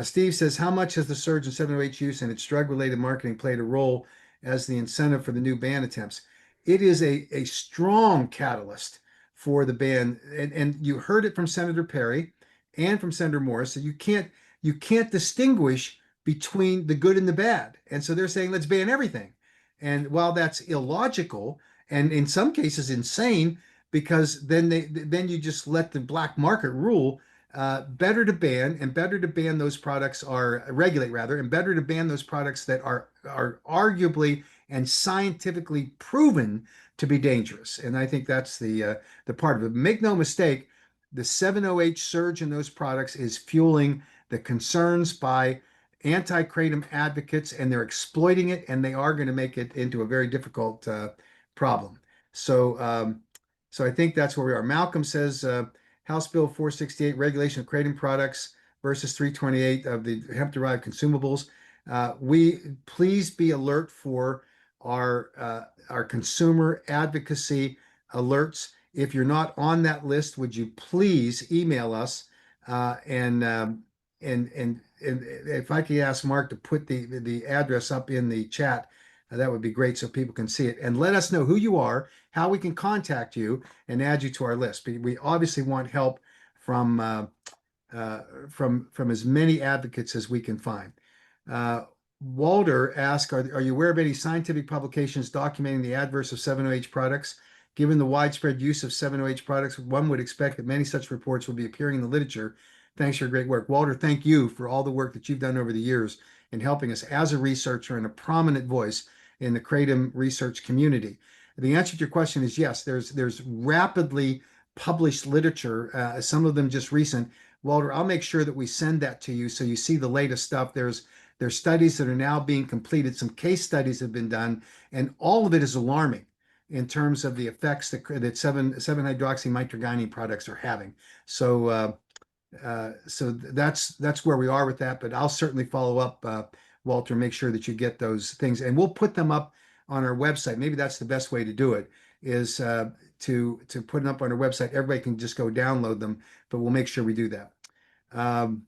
Steve says, how much has the surge in 7-OH use and its drug-related marketing played a role as the incentive for the new ban attempts? It is a strong catalyst for the ban. And you heard it from Senator Perry and from Senator Morris that you can't distinguish between the good and the bad. And so they're saying, let's ban everything. And while that's illogical and in some cases insane, because then you just let the black market rule, better to ban and better to ban those products are regulate rather, and better to ban those products that are arguably and scientifically proven to be dangerous. And I think that's the part of it. Make no mistake, the 7-OH surge in those products is fueling the concerns by anti-kratom advocates, and they're exploiting it, and they are going to make it into a very difficult problem. So I think that's where we are. Malcolm says House Bill 468, regulation of kratom products versus 328 of the hemp-derived consumables. We please be alert for our consumer advocacy alerts. If you're not on that list, would you please email us and if I could ask Mark to put the address up in the chat, that would be great so people can see it. And let us know who you are, how we can contact you, and add you to our list. We obviously want help from from as many advocates as we can find. Uh, Walter asked, are you aware of any scientific publications documenting the adverse of 7-OH products? Given the widespread use of 7-OH products, one would expect that many such reports will be appearing in the literature. Thanks for your great work. Walter, thank you for all the work that you've done over the years in helping us as a researcher and a prominent voice in the Kratom research community. The answer to your question is yes, there's rapidly published literature, some of them just recent. Walter, I'll make sure that we send that to you so you see the latest stuff. There's studies that are now being completed. Some case studies have been done, and all of it is alarming in terms of the effects that 7-hydroxymitragynine products are having. So that's where we are with that. But I'll certainly follow up, Walter, make sure that you get those things, and we'll put them up on our website. Maybe that's the best way to do it, is to put them up on our website. Everybody can just go download them, but we'll make sure we do that. Um,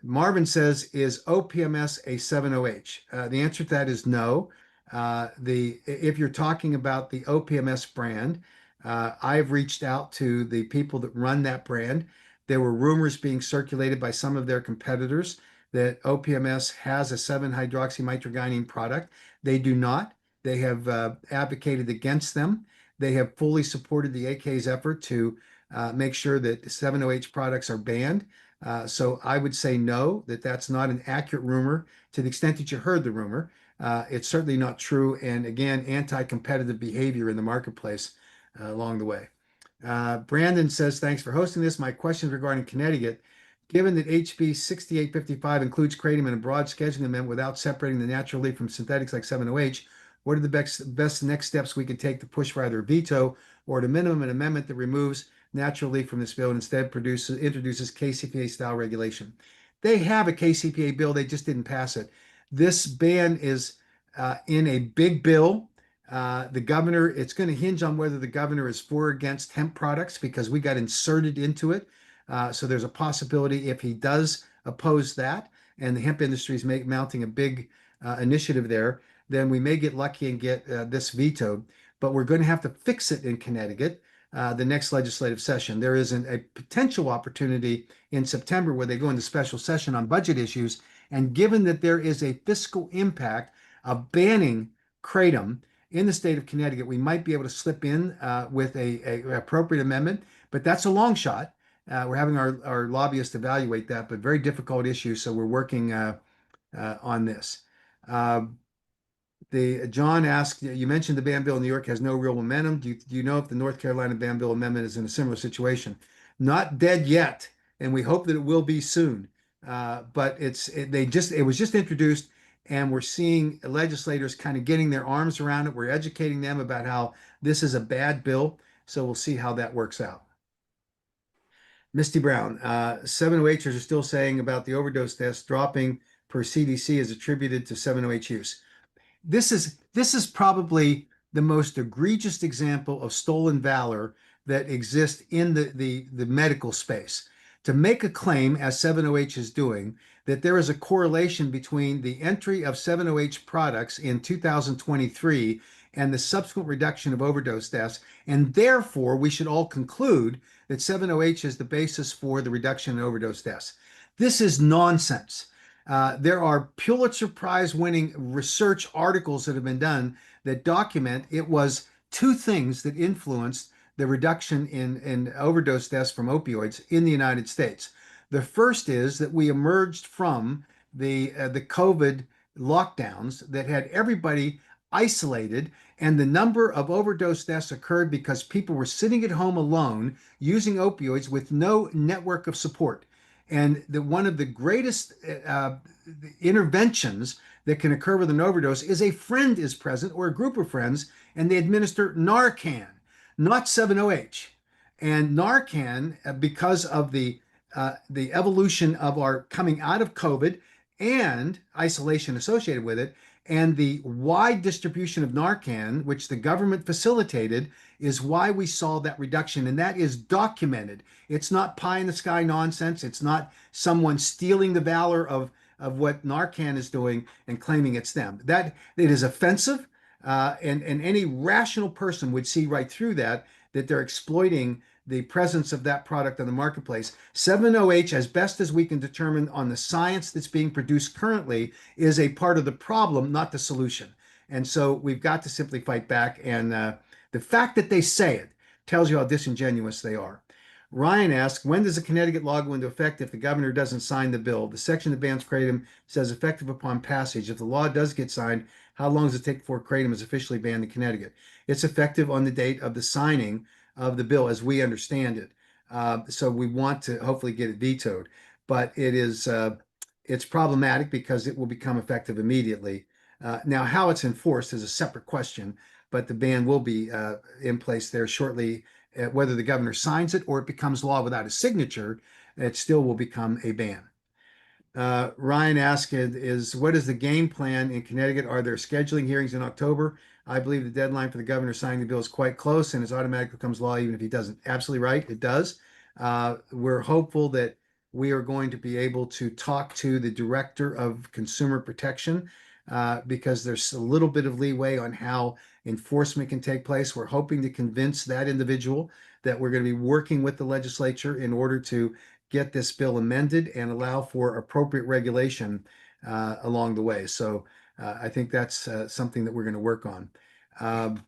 Marvin says, is OPMS a 7-OH? The answer to that is no. If you're talking about the OPMS brand, I've reached out to the people that run that brand. There were rumors being circulated by some of their competitors that OPMS has a 7-hydroxymitragynine product. They do not. They have advocated against them. They have fully supported the AK's effort to make sure that 7-OH products are banned. So I would say no, that's not an accurate rumor. To the extent that you heard the rumor, it's certainly not true. And again, anti-competitive behavior in the marketplace along the way. Brandon says, thanks for hosting this. My question is regarding Connecticut. Given that HB 6855 includes kratom in a broad scheduling amendment without separating the natural leaf from synthetics like 7-OH, what are the best next steps we could take to push for either a veto or at a minimum an amendment that removes natural leaf from this bill and instead introduces KCPA style regulation? They have a KCPA bill, they just didn't pass it. This ban is in a big bill. The governor, it's going to hinge on whether the governor is for or against hemp products because we got inserted into it. So there's a possibility if he does oppose that and the hemp industry is mounting a big initiative there, then we may get lucky and get this vetoed. But we're going to have to fix it in Connecticut the next legislative session. There is a potential opportunity in September where they go into special session on budget issues. And given that there is a fiscal impact of banning kratom in the state of Connecticut, we might be able to slip in with a appropriate amendment, but that's a long shot. We're having our lobbyists evaluate that, but very difficult issue. So we're working on this. John asked, you mentioned the ban bill in New York has no real momentum. Do you know if the North Carolina ban bill amendment is in a similar situation? Not dead yet, and we hope that it will be soon. But it was just introduced, and we're seeing legislators kind of getting their arms around it. We're educating them about how this is a bad bill, so we'll see how that works out. Misty Brown, 7-OHers are still saying about the overdose deaths dropping per CDC is attributed to 7-OH use. This is probably the most egregious example of stolen valor that exists in the medical space. To make a claim, as 7-OH is doing, that there is a correlation between the entry of 7-OH products in 2023 and the subsequent reduction of overdose deaths, and therefore we should all conclude that 7-OH is the basis for the reduction in overdose deaths. This is nonsense. There are Pulitzer Prize winning research articles that have been done that document it was two things that influenced the reduction in overdose deaths from opioids in the United States. The first is that we emerged from the COVID lockdowns that had everybody isolated, and the number of overdose deaths occurred because people were sitting at home alone using opioids with no network of support. And one of the greatest interventions that can occur with an overdose is a friend is present or a group of friends, and they administer Narcan, not 7-OH. And Narcan, because of the evolution of our coming out of COVID and isolation associated with it, and the wide distribution of Narcan, which the government facilitated, is why we saw that reduction. And that is documented. It's not pie in the sky nonsense. It's not someone stealing the valor of what Narcan is doing and claiming it's them. That it is offensive. And any rational person would see right through that, that they're exploiting the presence of that product on the marketplace. 7-OH, as best as we can determine on the science that's being produced currently, is a part of the problem, not the solution. And so we've got to simply fight back. And the fact that they say it tells you how disingenuous they are. Ryan asks, when does the Connecticut law go into effect if the governor doesn't sign the bill? The section that bans kratom says effective upon passage. If the law does get signed, how long does it take before kratom is officially banned in Connecticut? It's effective on the date of the signing of the bill, as we understand it. So we want to hopefully get it vetoed, but it's problematic because it will become effective immediately. Now, how it's enforced is a separate question, but the ban will be in place there shortly. Whether the governor signs it or it becomes law without a signature, it still will become a ban. Ryan asked, what is the game plan in Connecticut? Are there scheduling hearings in October? I believe the deadline for the governor signing the bill is quite close and it automatically becomes law even if he doesn't. Absolutely right, it does. We're hopeful that we are going to be able to talk to the director of consumer protection because there's a little bit of leeway on how enforcement can take place. We're hoping to convince that individual that we're going to be working with the legislature in order to get this bill amended and allow for appropriate regulation along the way. So I think that's something that we're going to work on.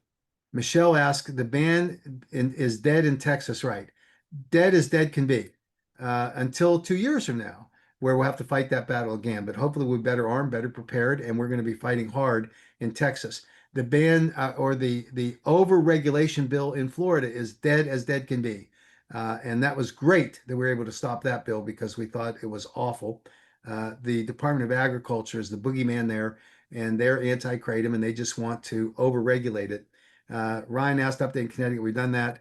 Michelle asked, the ban is dead in Texas, right? Dead as dead can be until 2 years from now, where we'll have to fight that battle again. But hopefully we're better armed, better prepared, and we're going to be fighting hard in Texas. The ban or the over-regulation bill in Florida is dead as dead can be. And that was great that we were able to stop that bill because we thought it was awful. The Department of Agriculture is the boogeyman there, and they're anti-kratom, and they just want to overregulate it. Ryan asked update in Connecticut. We've done that.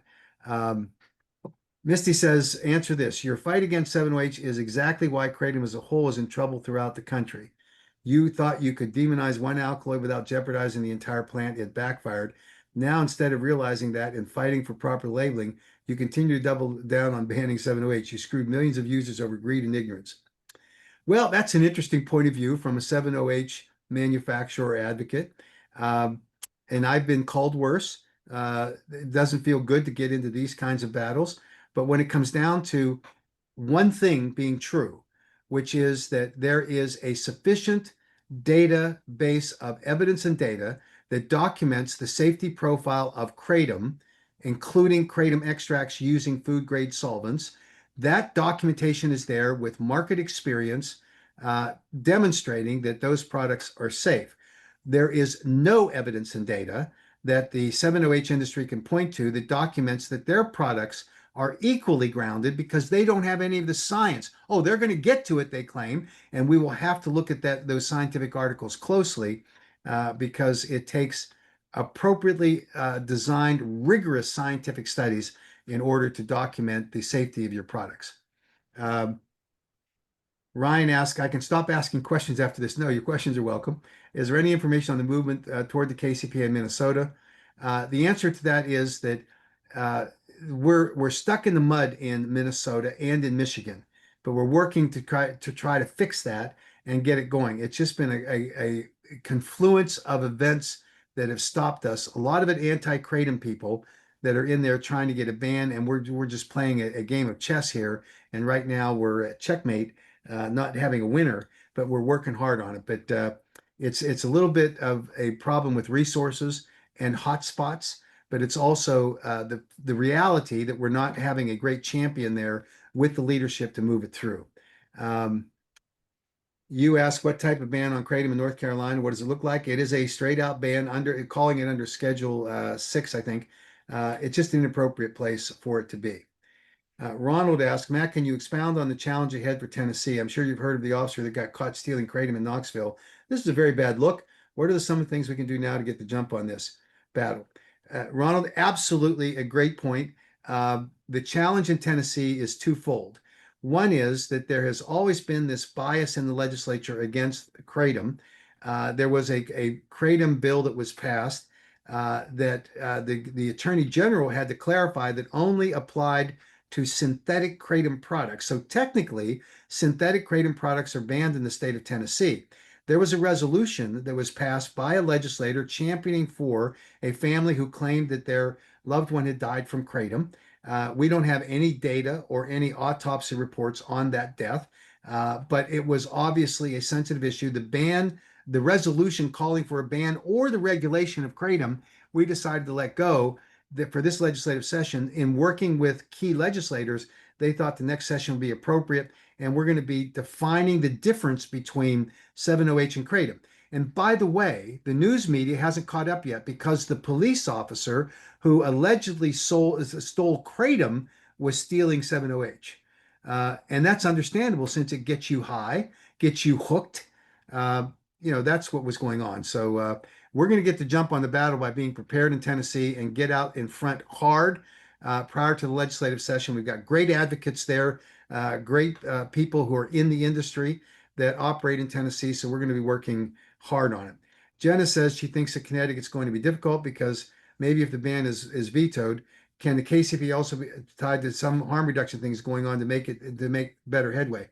Misty says, answer this. Your fight against 7-OH is exactly why kratom as a whole is in trouble throughout the country. You thought you could demonize one alkaloid without jeopardizing the entire plant. It backfired. Now, instead of realizing that and fighting for proper labeling, you continue to double down on banning 7-OH. You screwed millions of users over greed and ignorance. Well, that's an interesting point of view from a 7-OH manufacturer advocate. And I've been called worse. It doesn't feel good to get into these kinds of battles. But when it comes down to one thing being true, which is that there is a sufficient database of evidence and data that documents the safety profile of kratom, including kratom extracts using food grade solvents. That documentation is there with market experience demonstrating that those products are safe. There is no evidence and data that the 7-OH industry can point to that documents that their products are equally grounded because they don't have any of the science. Oh, they're going to get to it, they claim, and we will have to look at those scientific articles closely because it takes appropriately designed, rigorous scientific studies in order to document the safety of your products. Ryan asks, I can stop asking questions after this. No, your questions are welcome. Is there any information on the movement toward the KCPA in Minnesota? The answer to that is that we're stuck in the mud in Minnesota and in Michigan, but we're working to try to fix that and get it going. It's just been a confluence of events that have stopped us. A lot of it anti-kratom people that are in there trying to get a ban, and we're just playing a game of chess here. And right now we're at checkmate, not having a winner, but we're working hard on it. But it's a little bit of a problem with resources and hotspots, but it's also the reality that we're not having a great champion there with the leadership to move it through. You ask what type of ban on kratom in North Carolina? What does it look like? It is a straight out ban calling it under Schedule 6, I think. It's just an inappropriate place for it to be. Ronald asked, Matt, can you expound on the challenge ahead for Tennessee? I'm sure you've heard of the officer that got caught stealing kratom in Knoxville. This is a very bad look. What are some of the things we can do now to get the jump on this battle? Ronald, absolutely a great point. The challenge in Tennessee is twofold. One is that there has always been this bias in the legislature against kratom. There was a kratom bill that was passed that the Attorney General had to clarify that only applied to synthetic kratom products. So technically, synthetic kratom products are banned in the state of Tennessee. There was a resolution that was passed by a legislator championing for a family who claimed that their loved one had died from kratom. We don't have any data or any autopsy reports on that death, but it was obviously a sensitive issue. The resolution calling for a ban or the regulation of kratom, we decided to let go that for this legislative session. In working with key legislators, they thought the next session would be appropriate, and we're going to be defining the difference between 7-OH and kratom. And by the way, the news media hasn't caught up yet because the police officer who allegedly stole kratom was stealing 7-OH. And that's understandable since it gets you high, gets you hooked. Uh, that's what was going on. So we're going to get to jump on the battle by being prepared in Tennessee and get out in front hard prior to the legislative session. We've got great advocates there, great people who are in the industry that operate in Tennessee. So we're going to be working hard on it. Jenna says she thinks that Connecticut's going to be difficult because maybe if the ban is vetoed, can the KCPA also be tied to some harm reduction things going on to make better headway?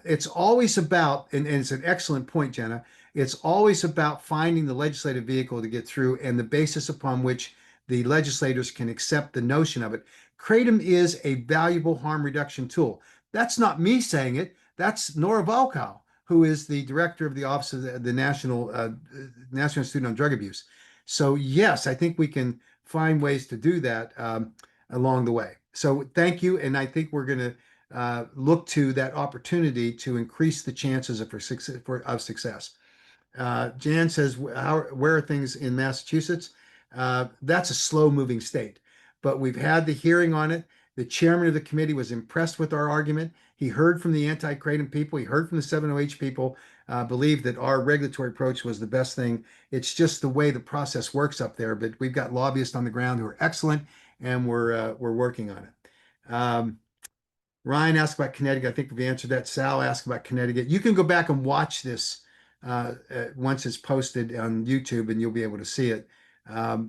It's always about, and it's an excellent point, Jenna. It's always about finding the legislative vehicle to get through and the basis upon which the legislators can accept the notion of it. Kratom is a valuable harm reduction tool. That's not me saying it. That's Nora Volkow, who is the director of the Office of the National Institute on Drug Abuse. So yes, I think we can find ways to do that along the way. So thank you, and I think we're going to look to that opportunity to increase the chances of success. Jan says, where are things in Massachusetts? That's a slow moving state, but we've had the hearing on it. The chairman of the committee was impressed with our argument. He heard from the anti-kratom people. He heard from the 7-OH people, believed that our regulatory approach was the best thing. It's just the way the process works up there, but we've got lobbyists on the ground who are excellent, and we're working on it. Ryan asked about Connecticut. I think we've answered that. Sal asked about Connecticut. You can go back and watch this once it's posted on YouTube, and you'll be able to see it.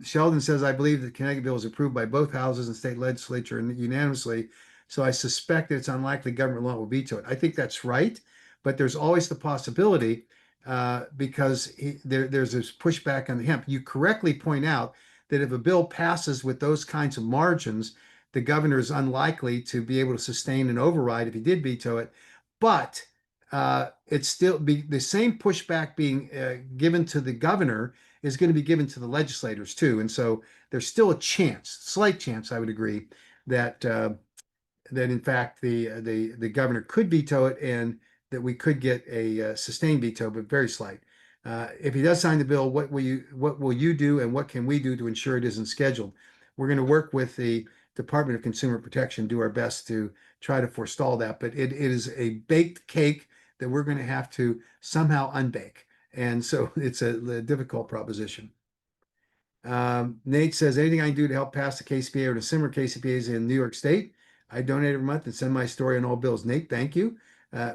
Sheldon says, I believe the Connecticut bill was approved by both houses and state legislature unanimously, so I suspect that it's unlikely government law will veto it. I think that's right, but there's always the possibility because there's this pushback on the hemp. You correctly point out that if a bill passes with those kinds of margins, the governor is unlikely to be able to sustain an override if he did veto it. But it's still the same pushback being given to the governor is going to be given to the legislators too. And so there's still a chance, slight chance, I would agree, that that in fact the governor could veto it and that we could get a sustained veto, but very slight. If he does sign the bill, what will you do, and what can we do to ensure it isn't scheduled? We're going to work with the Department of Consumer Protection, do our best to try to forestall that. But it is a baked cake that we're going to have to somehow unbake. And so it's a difficult proposition. Nate says, anything I can do to help pass the KCPA or the similar KCPAs in New York State? I donate every month and send my story on all bills. Nate, thank you.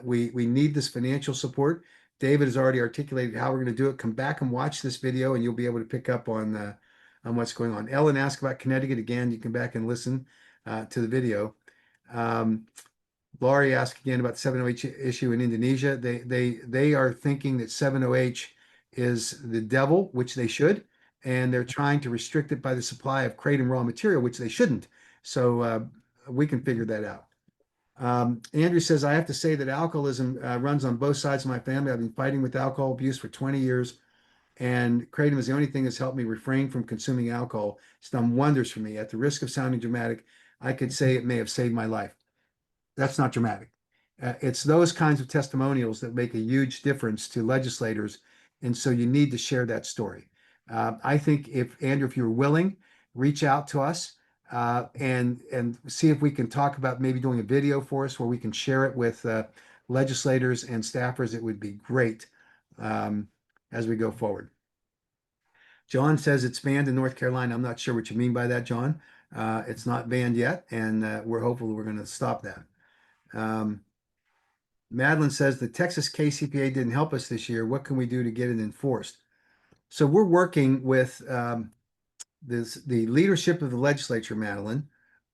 We need this financial support. David has already articulated how we're going to do it. Come back and watch this video, and you'll be able to pick up on what's going on. Ellen asked about Connecticut again. You can back and listen to the video. Laurie asked again about the 7-OH issue in Indonesia. They are thinking that 7-OH is the devil, which they should, and they're trying to restrict it by the supply of kratom raw material, which they shouldn't. So we can figure that out. Andrew says, I have to say that alcoholism runs on both sides of my family. I've been fighting with alcohol abuse for 20 years, and kratom is the only thing that's helped me refrain from consuming alcohol. It's done wonders for me. At the risk of sounding dramatic, I could say it may have saved my life. That's not dramatic. It's those kinds of testimonials that make a huge difference to legislators. And so you need to share that story. I think if Andrew, if you're willing, reach out to us and see if we can talk about maybe doing a video for us where we can share it with legislators and staffers. It would be great as we go forward. John says it's banned in North Carolina. I'm not sure what you mean by that, John. It's not banned yet, and we're hopeful we're going to stop that. Madeline says the Texas KCPA didn't help us this year. What can we do to get it enforced? So we're working with the leadership of the legislature, Madeline,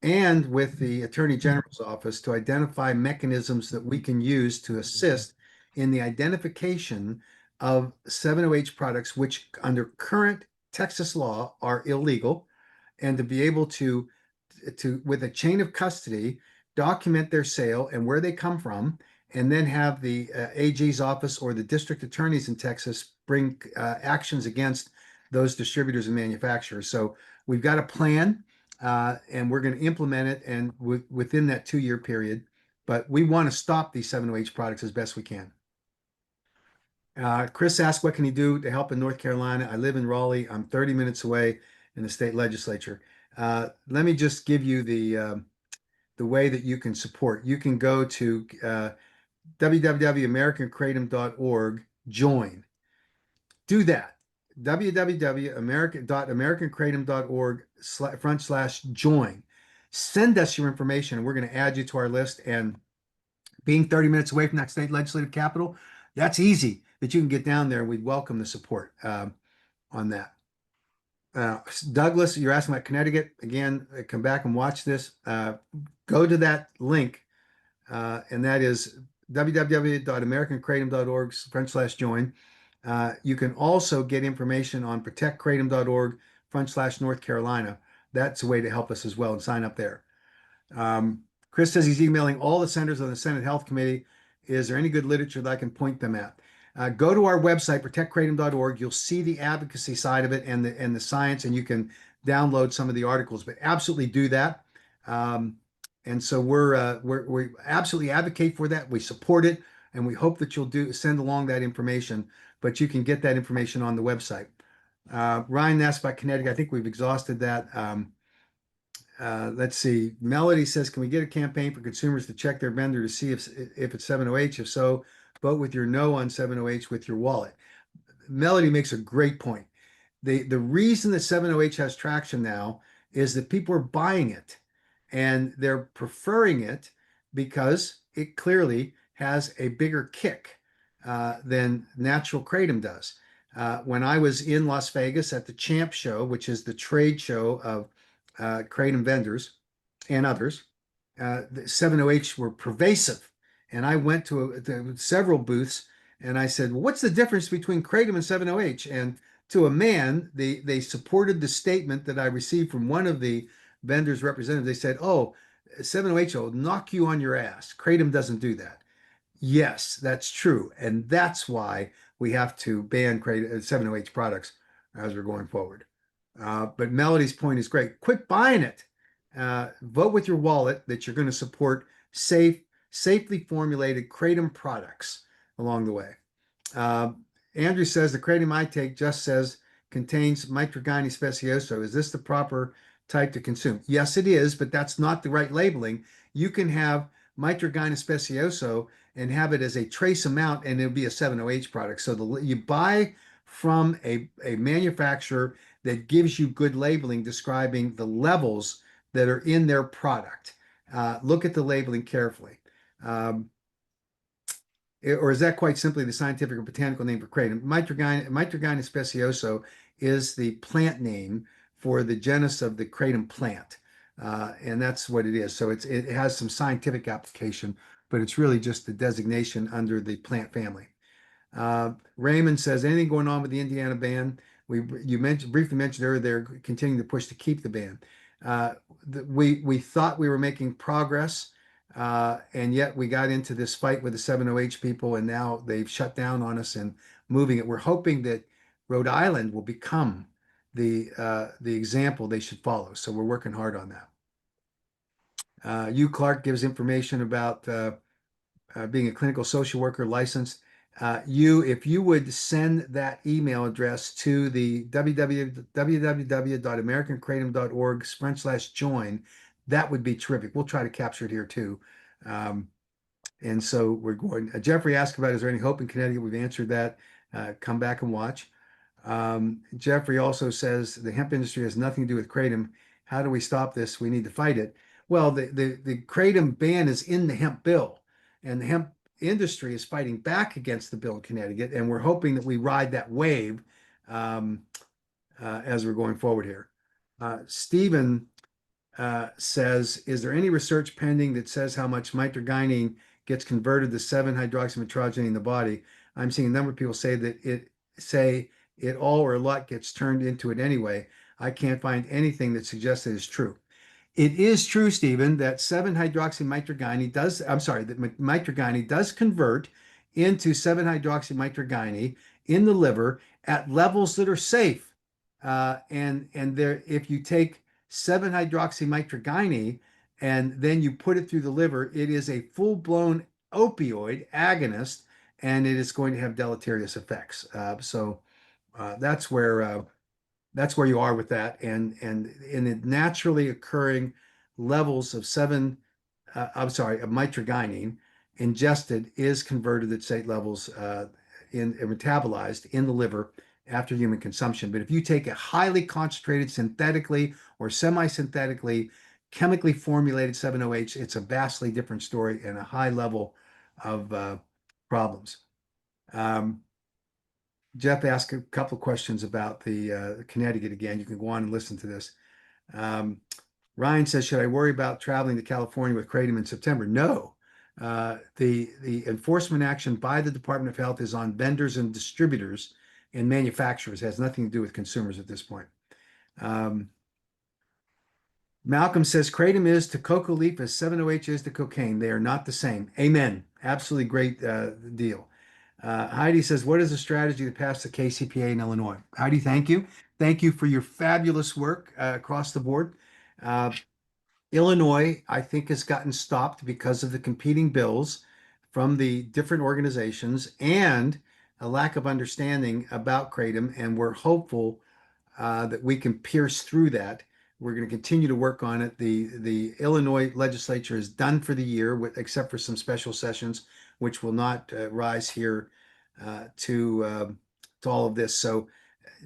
and with the Attorney General's office to identify mechanisms that we can use to assist in the identification of 708 products, which under current Texas law are illegal, and to be able to with a chain of custody document their sale and where they come from, and then have the AG's office or the district attorneys in Texas bring actions against those distributors and manufacturers. So we've got a plan, and we're going to implement it, and within that 2-year period. But we want to stop these 708 products as best we can. Chris asked, what can he do to help in North Carolina? I live in Raleigh. I'm 30 minutes away in the state legislature. Let me just give you the way that you can support. You can go to www.americankratom.org, join. Do that. www.americankratom.org/join. Send us your information, and we're going to add you to our list. And being 30 minutes away from that state legislative capital, that's easy that you can get down there. We'd welcome the support on that. Douglas, you're asking about Connecticut. Again, come back and watch this. Go to that link, and that is www.americankratom.org/join. You can also get information on protectkratom.org/North Carolina. That's a way to help us as well, and sign up there. Chris says he's emailing all the senators on the Senate Health Committee. Is there any good literature that I can point them at? Go to our website, protectkratom.org. You'll see the advocacy side of it and the science, and you can download some of the articles. But absolutely do that. And so we absolutely advocate for that. We support it, and we hope that you'll send along that information. But you can get that information on the website. Ryan asked about Connecticut. I think we've exhausted that. Let's see. Melody says, can we get a campaign for consumers to check their vendor to see if it's 708? If so, vote with your no on 708 with your wallet. Melody makes a great point. The reason that 708 has traction now is that people are buying it, and they're preferring it because it clearly has a bigger kick than natural kratom does. When I was in Las Vegas at the Champ Show, which is the trade show of kratom vendors and others, the 708s were pervasive. And I went to several booths, and I said, well, what's the difference between kratom and 708? And to a man, they supported the statement that I received from one of the vendors' representatives. They said, oh, 708 will knock you on your ass. Kratom doesn't do that. Yes, that's true. And that's why we have to ban 708 products as we're going forward. But Melody's point is great. Quit buying it. Vote with your wallet that you're going to support safely formulated kratom products along the way. Andrew says the kratom I take just says contains mitragyne specioso. Is this the proper type to consume? Yes, it is, but that's not the right labeling. You can have mitragyne specioso and have it as a trace amount, and it'll be a 708 product. So you buy from a manufacturer that gives you good labeling describing the levels that are in their product. Look at the labeling carefully. Or is that quite simply the scientific or botanical name for kratom? Mitragyne specioso is the plant name for the genus of the kratom plant. And that's what it is. So it has some scientific application, but it's really just the designation under the plant family. Raymond says, anything going on with the Indiana ban? You briefly mentioned earlier they're continuing to push to keep the ban. We thought we were making progress, and yet we got into this fight with the 708 people, and now they've shut down on us and moving it. We're hoping that Rhode Island will become the example they should follow. So we're working hard on that. Hugh Clark gives information about being a clinical social worker licensed. If you would send that email address to the www.americankratom.org/join, that would be terrific. We'll try to capture it here too. And so we're going. Jeffrey asked about, is there any hope in Connecticut? We've answered that. Come back and watch. Jeffrey also says the hemp industry has nothing to do with kratom. How do we stop this? We need to fight it. Well, the kratom ban is in the hemp bill, and the hemp industry is fighting back against the bill in Connecticut, and we're hoping that we ride that wave as we're going forward here. Stephen says, is there any research pending that says how much mitragynine gets converted to 7-hydroxymetrogeny in the body? I'm seeing a number of people say it all or a lot gets turned into it anyway. I can't find anything that suggests that it's true. It is true, Stephen, that 7-hydroxymitragynine does, I'm sorry, that mitragynine does convert into 7-hydroxymitragynine in the liver at levels that are safe. And there, if you take 7-hydroxymitragynine and then you put it through the liver, it is a full-blown opioid agonist, and it is going to have deleterious effects. So that's where you are with that. And in the naturally occurring levels of of mitragynine ingested is converted at safe levels in metabolized in the liver after human consumption. But if you take a highly concentrated synthetically or semi-synthetically chemically formulated 7-OH, it's a vastly different story and a high level of problems. Um, Jeff asked a couple of questions about the Connecticut again. You can go on and listen to this. Um, Ryan says, should I worry about traveling to California with Kratom in September? No. The enforcement action by the Department of Health is on vendors and distributors and manufacturers. It has nothing to do with consumers at this point. Um, Malcolm says Kratom is to coca leaf as 7-OH is to cocaine. They are not the same. Amen. Absolutely great deal. Heidi says, what is the strategy to pass the KCPA in Illinois? Heidi, thank you. Thank you for your fabulous work across the board. Uh, Illinois, I think, has gotten stopped because of the competing bills from the different organizations and a lack of understanding about Kratom. And we're hopeful that we can pierce through that. We're going to continue to work on it. The Illinois legislature is done for the year, except for some special sessions, which will not rise here to all of this. So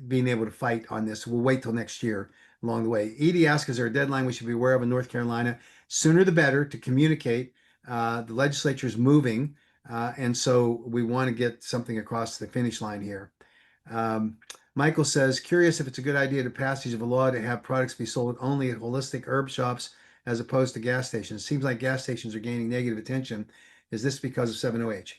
being able to fight on this, we'll wait till next year along the way. Edie asks, is there a deadline we should be aware of in North Carolina? Sooner the better to communicate. The legislature is moving, and so we want to get something across the finish line here. Um, Michael says, curious if it's a good idea to passage of a law to have products be sold only at holistic herb shops as opposed to gas stations. Seems like gas stations are gaining negative attention. Is this because of 7-OH?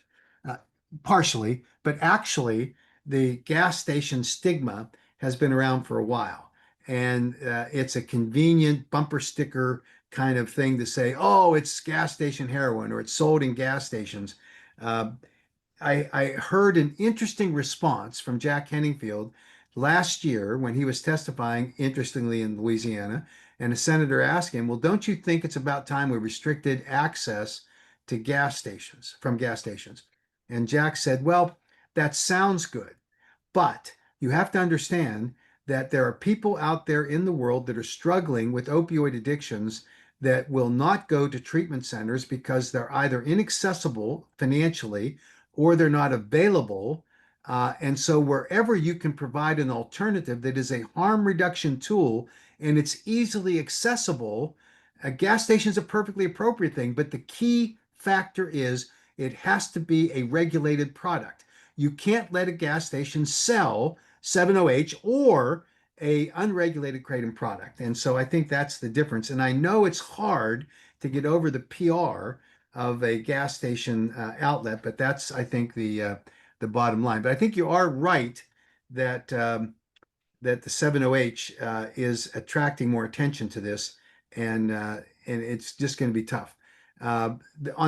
Uh, Partially, but actually, the gas station stigma has been around for a while. And it's a convenient bumper sticker kind of thing to say, oh, it's gas station heroin or it's sold in gas stations. Uh, I heard an interesting response from Jack Henningfield last year when he was testifying, interestingly, in Louisiana. And a senator asked him, well, don't you think it's about time we restricted access to gas stations from gas stations? And Jack said, well, that sounds good. But you have to understand that there are people out there in the world that are struggling with opioid addictions that will not go to treatment centers because they're either inaccessible financially or they're not available. And so, wherever you can provide an alternative that is a harm reduction tool and it's easily accessible, a gas station is a perfectly appropriate thing. But the key factor is it has to be a regulated product. You can't let a gas station sell 7-OH or a unregulated kratom product. And so I think that's the difference. And I know it's hard to get over the PR of a gas station outlet, but that's, I think, the bottom line. But I think you are right that that the 7-OH is attracting more attention to this, and it's just going to be tough. On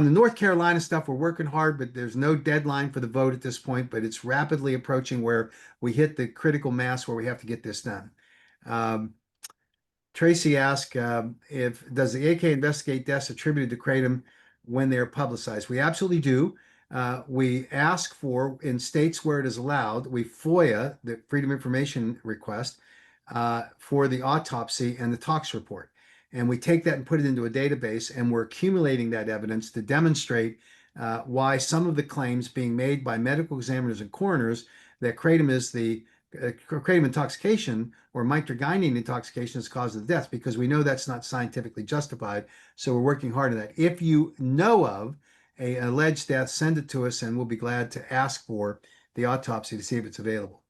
the North Carolina stuff, we're working hard, but there's no deadline for the vote at this point. But it's rapidly approaching where we hit the critical mass where we have to get this done. Um, Tracy asked, if does the AK investigate deaths attributed to kratom when they are publicized? We absolutely do. We ask for, in states where it is allowed, we FOIA, the Freedom of Information request, for the autopsy and the tox report. And we take that and put it into a database, and we're accumulating that evidence to demonstrate why some of the claims being made by medical examiners and coroners that kratom is the kratom intoxication or mitragynine intoxication is the cause of the death, because we know that's not scientifically justified. So we're working hard on that. If you know of an alleged death, send it to us, and we'll be glad to ask for the autopsy to see if it's available.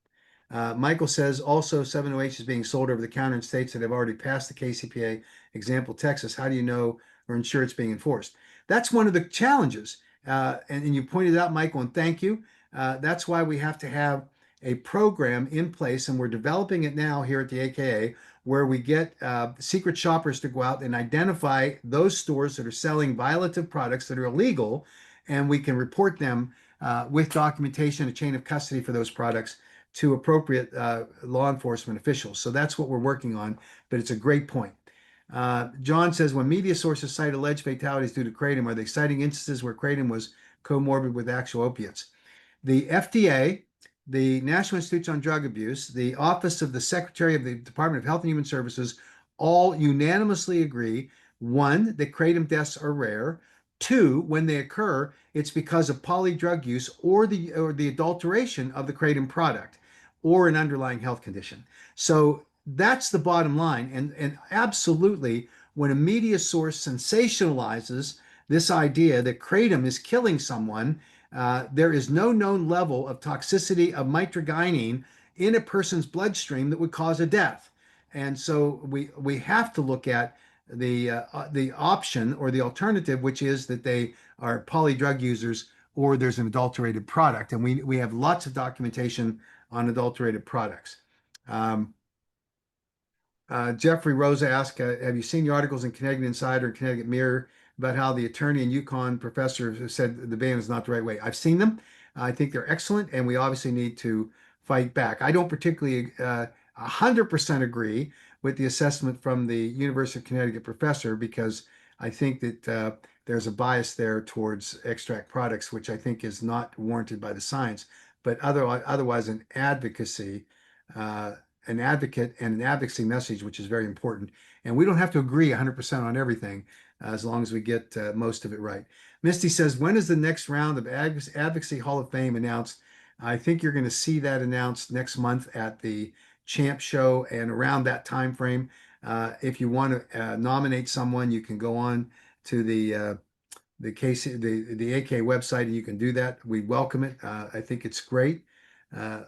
Michael says also 7OH is being sold over the counter in states that have already passed the KCPA. Example, Texas. How do you know or ensure it's being enforced? That's one of the challenges. And you pointed out, Michael, and thank you. That's why we have to have a program in place, and we're developing it now here at the AKA, where we get secret shoppers to go out and identify those stores that are selling violative products that are illegal, and we can report them with documentation, a chain of custody for those products to appropriate law enforcement officials. So that's what we're working on, but it's a great point. John says, when media sources cite alleged fatalities due to kratom, are they citing instances where kratom was comorbid with actual opiates? The FDA, the National Institute on Drug Abuse, the Office of the Secretary of the Department of Health and Human Services all unanimously agree, one, that kratom deaths are rare. Two, when they occur, it's because of polydrug use or the adulteration of the kratom product or an underlying health condition. So that's the bottom line. And absolutely, when a media source sensationalizes this idea that kratom is killing someone, there is no known level of toxicity of mitragynine in a person's bloodstream that would cause a death. And so we have to look at the option or the alternative, which is that they are polydrug users or there's an adulterated product. And we have lots of documentation on adulterated products. Jeffrey Rosa asked, have you seen the articles in Connecticut Insider and Connecticut Mirror about how the attorney and UConn professor said the ban is not the right way? I've seen them. I think they're excellent, and we obviously need to fight back. I don't particularly 100% agree with the assessment from the University of Connecticut professor because I think that there's a bias there towards extract products, which I think is not warranted by the science. But otherwise, uh, an advocate and an advocacy message, which is very important. And we don't have to agree 100% on everything as long as we get most of it right. Misty says, when is the next round of Advocacy Hall of Fame announced? I think you're going to see that announced next month at the Champ Show and around that time frame. If you want to nominate someone, you can go on to the AK website and you can do that. We welcome it. I think it's great.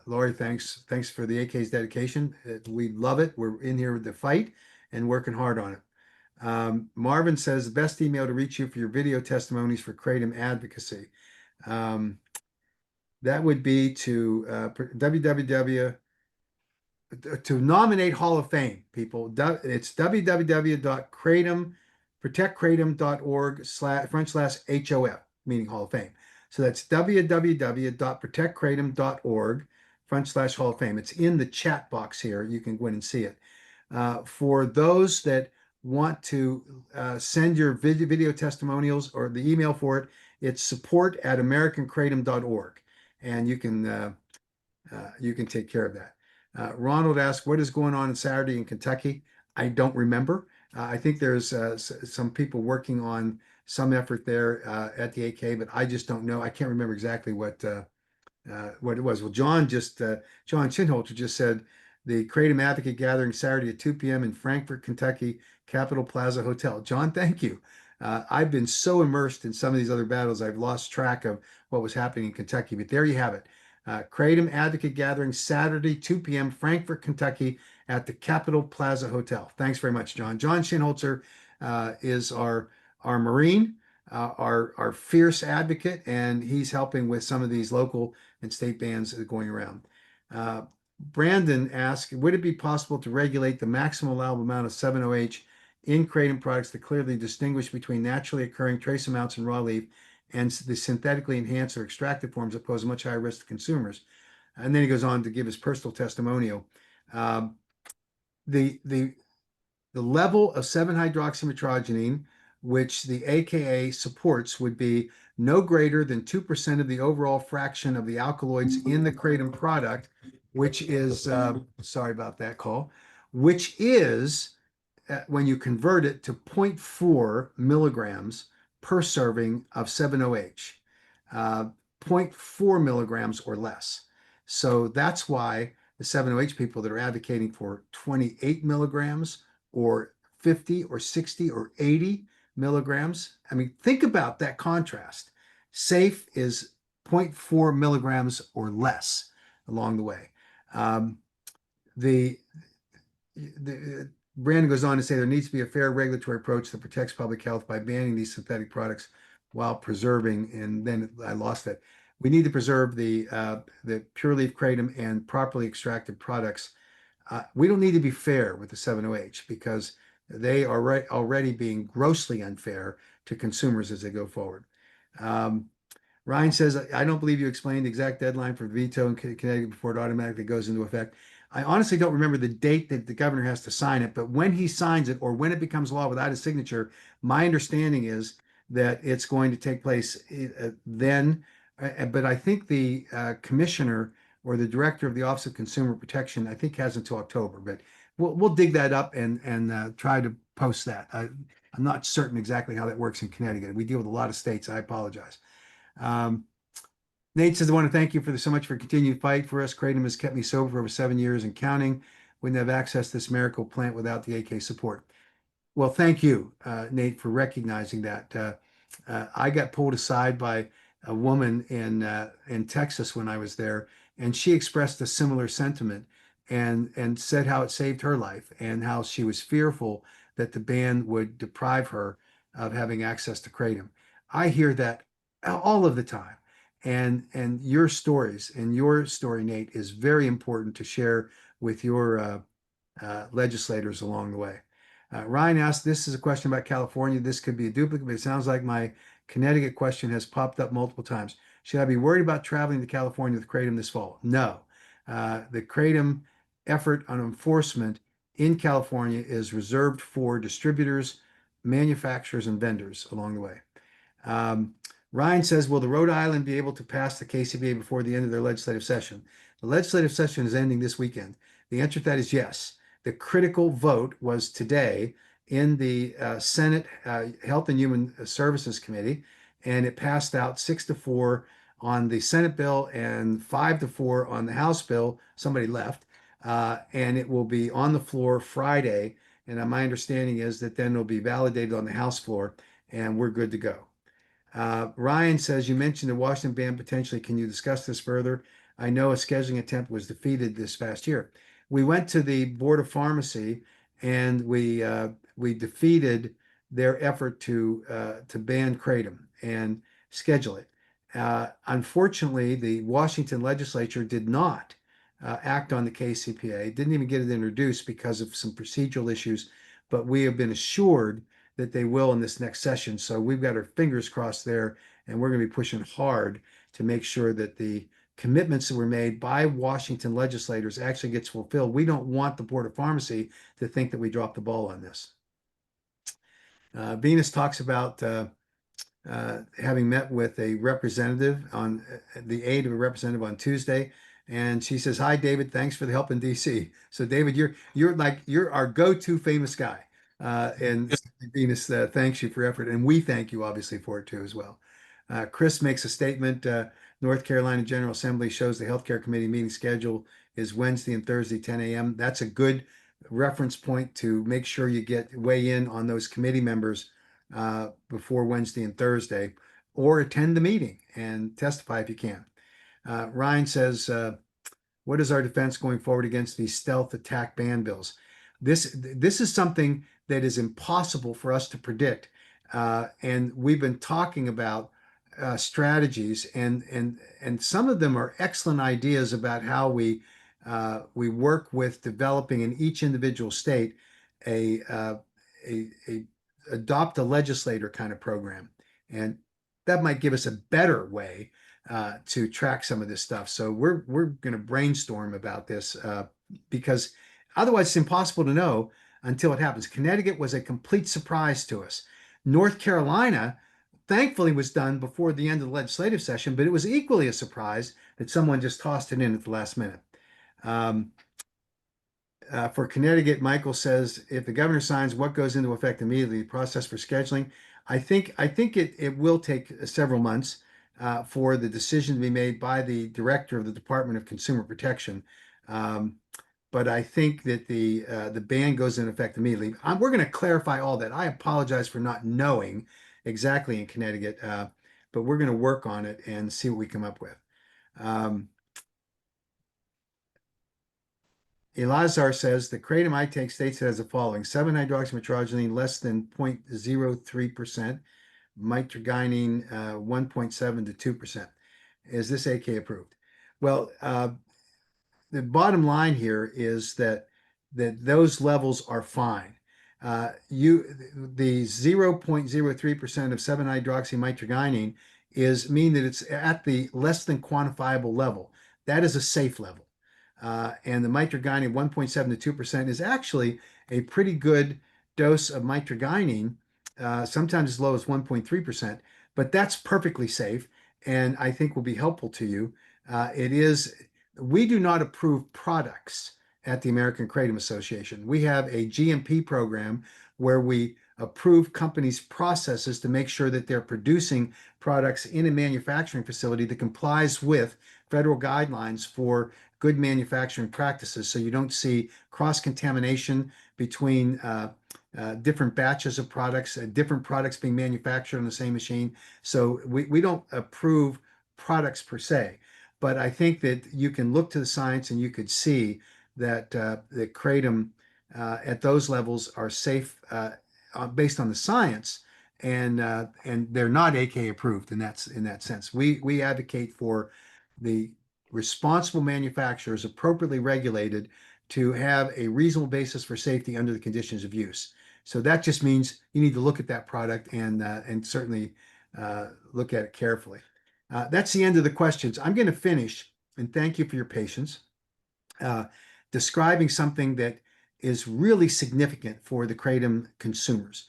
Lori, thanks for the AK's dedication. We love it. We're in here with the fight and working hard on it. Marvin says the best email to reach you for your video testimonies for Kratom advocacy. That would be to www to nominate Hall of Fame people. It's www.protectkratom.org/HOF, meaning Hall of Fame. So that's www.protectkratom.org/Hall of Fame. It's in the chat box here. You can go in and see it. For those that want to send your video testimonials or the email for it, it's support@americankratom.org. And you can take care of that. Ronald asked, what is going on in Saturday in Kentucky? I don't remember. I think there's some people working on some effort there at the AK, but I just don't know. I can't remember exactly what it was. Well, John Chinholter just said the Kratom Advocate Gathering Saturday at 2 p.m. in Frankfort, Kentucky, Capitol Plaza Hotel. John, thank you. I've been so immersed in some of these other battles, I've lost track of what was happening in Kentucky, but there you have it. Kratom Advocate Gathering Saturday, 2 p.m., Frankfort, Kentucky, at the Capitol Plaza Hotel. Thanks very much, John. John Shinholzer is our Marine, our fierce advocate, and he's helping with some of these local and state bans going around. Brandon asked, would it be possible to regulate the maximum allowable amount of 7-OH in kratom products to clearly distinguish between naturally occurring trace amounts in raw leaf and the synthetically enhanced or extracted forms that pose a much higher risk to consumers? And then he goes on to give his personal testimonial. The level of 7-hydroxymetrogenine, which the AKA supports, would be no greater than 2% of the overall fraction of the alkaloids in the kratom product, which is, sorry about that call, which is, when you convert it to 0.4 milligrams per serving of 7-OH, 0.4 milligrams or less. So that's why the 7-OH people that are advocating for 28 milligrams or 50 or 60 or 80 milligrams. I mean, think about that contrast. Safe is 0.4 milligrams or less along the way. Um, the Brandon goes on to say there needs to be a fair regulatory approach that protects public health by banning these synthetic products while preserving. And then I lost it. We need to preserve the pure leaf kratom and properly extracted products. We don't need to be fair with the 7-OH because they are already being grossly unfair to consumers as they go forward. Um, Ryan says, I don't believe you explained the exact deadline for veto in Connecticut before it automatically goes into effect. I honestly don't remember the date that the governor has to sign it, but when he signs it or when it becomes law without his signature, my understanding is that it's going to take place then. But I think the commissioner or the director of the Office of Consumer Protection, I think, has until October. But we'll dig that up and try to post that. I'm not certain exactly how that works in Connecticut. We deal with a lot of states. I apologize. Um, Nate says, I want to thank you for so much for continued fight for us. Kratom has kept me sober for over 7 years and counting. Wouldn't have access to this miracle plant without the AK support. Well, thank you, Nate, for recognizing that. I got pulled aside by a woman in Texas when I was there, and she expressed a similar sentiment and said how it saved her life and how she was fearful that the ban would deprive her of having access to kratom. I hear that all of the time, and your stories and your story, Nate, is very important to share with your legislators along the way. Ryan asked, this is a question about California. This could be a duplicate, but it sounds like my Connecticut question has popped up multiple times. Should I be worried about traveling to California with Kratom this fall? No. The Kratom effort on enforcement in California is reserved for distributors, manufacturers, and vendors along the way. Um, Ryan says, will the Rhode Island be able to pass the KCPA before the end of their legislative session? The legislative session is ending this weekend. The answer to that is yes. The critical vote was today in the Senate Health and Human Services Committee, and it passed out 6-4 on the Senate bill and 5-4 on the House bill. Somebody left, and it will be on the floor Friday. And my understanding is that then it'll be validated on the House floor, and we're good to go. Ryan says, you mentioned the Washington ban potentially. Can you discuss this further? I know a scheduling attempt was defeated this past year. We went to the Board of Pharmacy and we defeated their effort to ban kratom and schedule it. Unfortunately, the Washington legislature did not act on the KCPA, didn't even get it introduced because of some procedural issues, but we have been assured that they will in this next session. So we've got our fingers crossed there, and we're going to be pushing hard to make sure that the commitments that were made by Washington legislators actually gets fulfilled. We don't want the Board of Pharmacy to think that we dropped the ball on this. Venus talks about having met with a representative on the aide of a representative on Tuesday. And she says, hi, David, thanks for the help in DC. So David, you're our go-to famous guy. And Venus thanks you for your effort. And we thank you obviously for it too as well. Chris makes a statement. North Carolina General Assembly shows the Healthcare Committee meeting schedule is Wednesday and Thursday, 10 a.m. That's a good reference point to make sure you weigh in on those committee members before Wednesday and Thursday, or attend the meeting and testify if you can. Ryan says, what is our defense going forward against these stealth attack ban bills? This is something that is impossible for us to predict. And we've been talking about strategies, and some of them are excellent ideas about how we work with developing in each individual state a, a adopt a legislator kind of program, and that might give us a better way to track some of this stuff. So we're going to brainstorm about this because otherwise it's impossible to know until it happens. Connecticut was a complete surprise to us. North Carolina, thankfully, was done before the end of the legislative session, but it was equally a surprise that someone just tossed it in at the last minute. For Connecticut, Michael says, if the governor signs, what goes into effect immediately? Process for scheduling. I think it will take several months for the decision to be made by the director of the Department of Consumer Protection. But I think that the ban goes into effect immediately. We're going to clarify all that. I apologize for not knowing exactly in Connecticut, but we're going to work on it and see what we come up with. Um, Elazar says the kratom I take states it as the following: 7-hydroxymetrozylene less than 0.03%, mitragynine 1.7 to 2%. Is this AK approved? Well, the bottom line here is that those levels are fine. The 0.03% of 7-hydroxymitragynine is mean that it's at the less than quantifiable level. That is a safe level. And the mitragynine 1.7 to 2% is actually a pretty good dose of mitragynine, sometimes as low as 1.3%, but that's perfectly safe and I think will be helpful to you. It is, we do not approve products at the American Kratom Association. We have a GMP program where we approve companies' processes to make sure that they're producing products in a manufacturing facility that complies with federal guidelines for good manufacturing practices. So you don't see cross-contamination between different batches of products, different products being manufactured on the same machine. So we don't approve products per se, but I think that you can look to the science and you could see that the kratom at those levels are safe based on the science, and they're not AK approved in that sense. We advocate for the responsible manufacturers appropriately regulated to have a reasonable basis for safety under the conditions of use. So that just means you need to look at that product and certainly look at it carefully. That's the end of the questions. I'm going to finish and thank you for your patience, describing something that is really significant for the kratom consumers.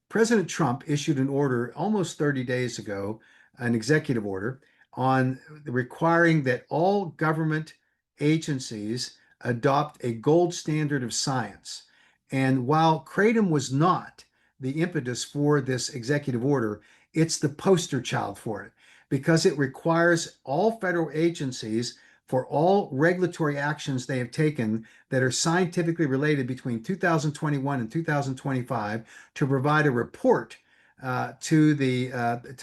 President Trump issued an order almost 30 days ago, an executive order on requiring that all government agencies adopt a gold standard of science. And while kratom was not the impetus for this executive order, it's the poster child for it because it requires all federal agencies for all regulatory actions they have taken that are scientifically related between 2021 and 2025 to provide a report to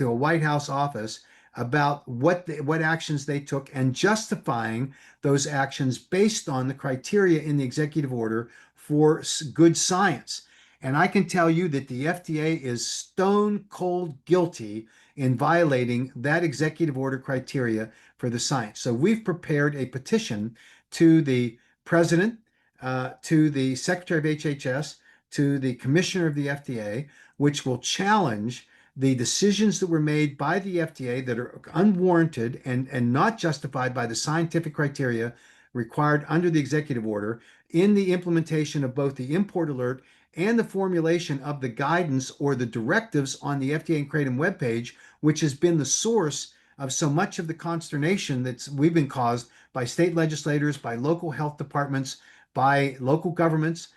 a White House office about what actions they took and justifying those actions based on the criteria in the executive order for good science. And I can tell you that the FDA is stone cold guilty in violating that executive order criteria for the science. So we've prepared a petition to the president, to the secretary of HHS, to the commissioner of the FDA, which will challenge the decisions that were made by the FDA that are unwarranted and not justified by the scientific criteria required under the executive order in the implementation of both the import alert and the formulation of the guidance or the directives on the FDA and Kratom webpage, which has been the source of so much of the consternation that we've been caused by state legislators, by local health departments, by local governments,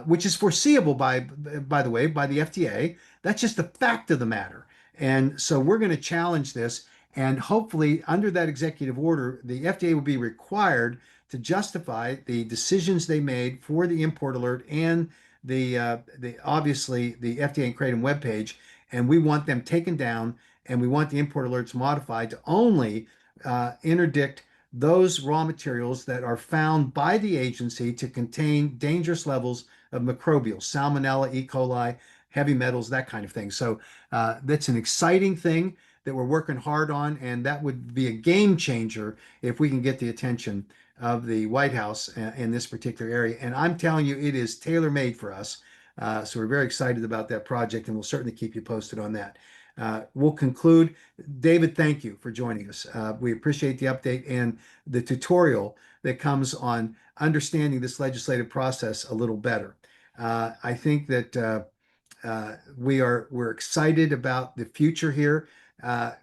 which is foreseeable by the way, by the FDA. That's just the fact of the matter. And so we're going to challenge this. And hopefully, under that executive order, the FDA will be required to justify the decisions they made for the import alert and the obviously the FDA and Kratom webpage. And we want them taken down, and we want the import alerts modified to only interdict those raw materials that are found by the agency to contain dangerous levels of microbials, salmonella, E. coli, heavy metals, that kind of thing. So that's an exciting thing that we're working hard on, and that would be a game changer if we can get the attention of the White House in this particular area. And I'm telling you, it is tailor-made for us. So we're very excited about that project, and we'll certainly keep you posted on that. We'll conclude. David, thank you for joining us. We appreciate the update and the tutorial that comes on understanding this legislative process a little better. I think that we're excited about the future here.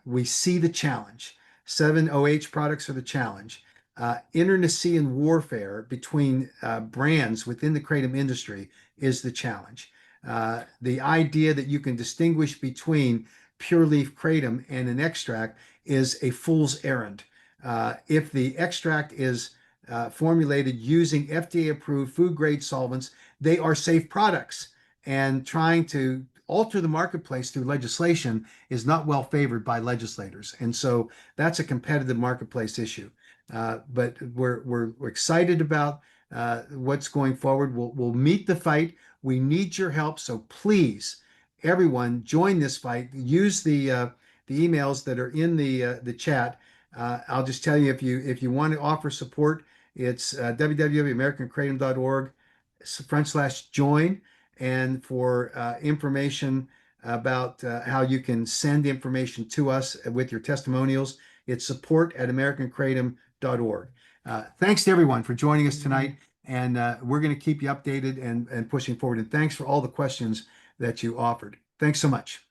We see the challenge. 7-OH products are the challenge. Internecine warfare between brands within the kratom industry is the challenge. The idea that you can distinguish between pure leaf kratom and an extract is a fool's errand. If the extract is formulated using FDA-approved food-grade solvents, they are safe products. And trying to alter the marketplace through legislation is not well favored by legislators. And so that's a competitive marketplace issue. But we're excited about what's going forward. We'll meet the fight. We need your help. So please, everyone, join this fight. Use the emails that are in the chat. I'll just tell you, if you want to offer support, it's www.americancratom.org/join. And for information about how you can send information to us with your testimonials, it's support@americancratom.org. Thanks to everyone for joining us tonight, and we're going to keep you updated and pushing forward. And thanks for all the questions that you offered. Thanks so much.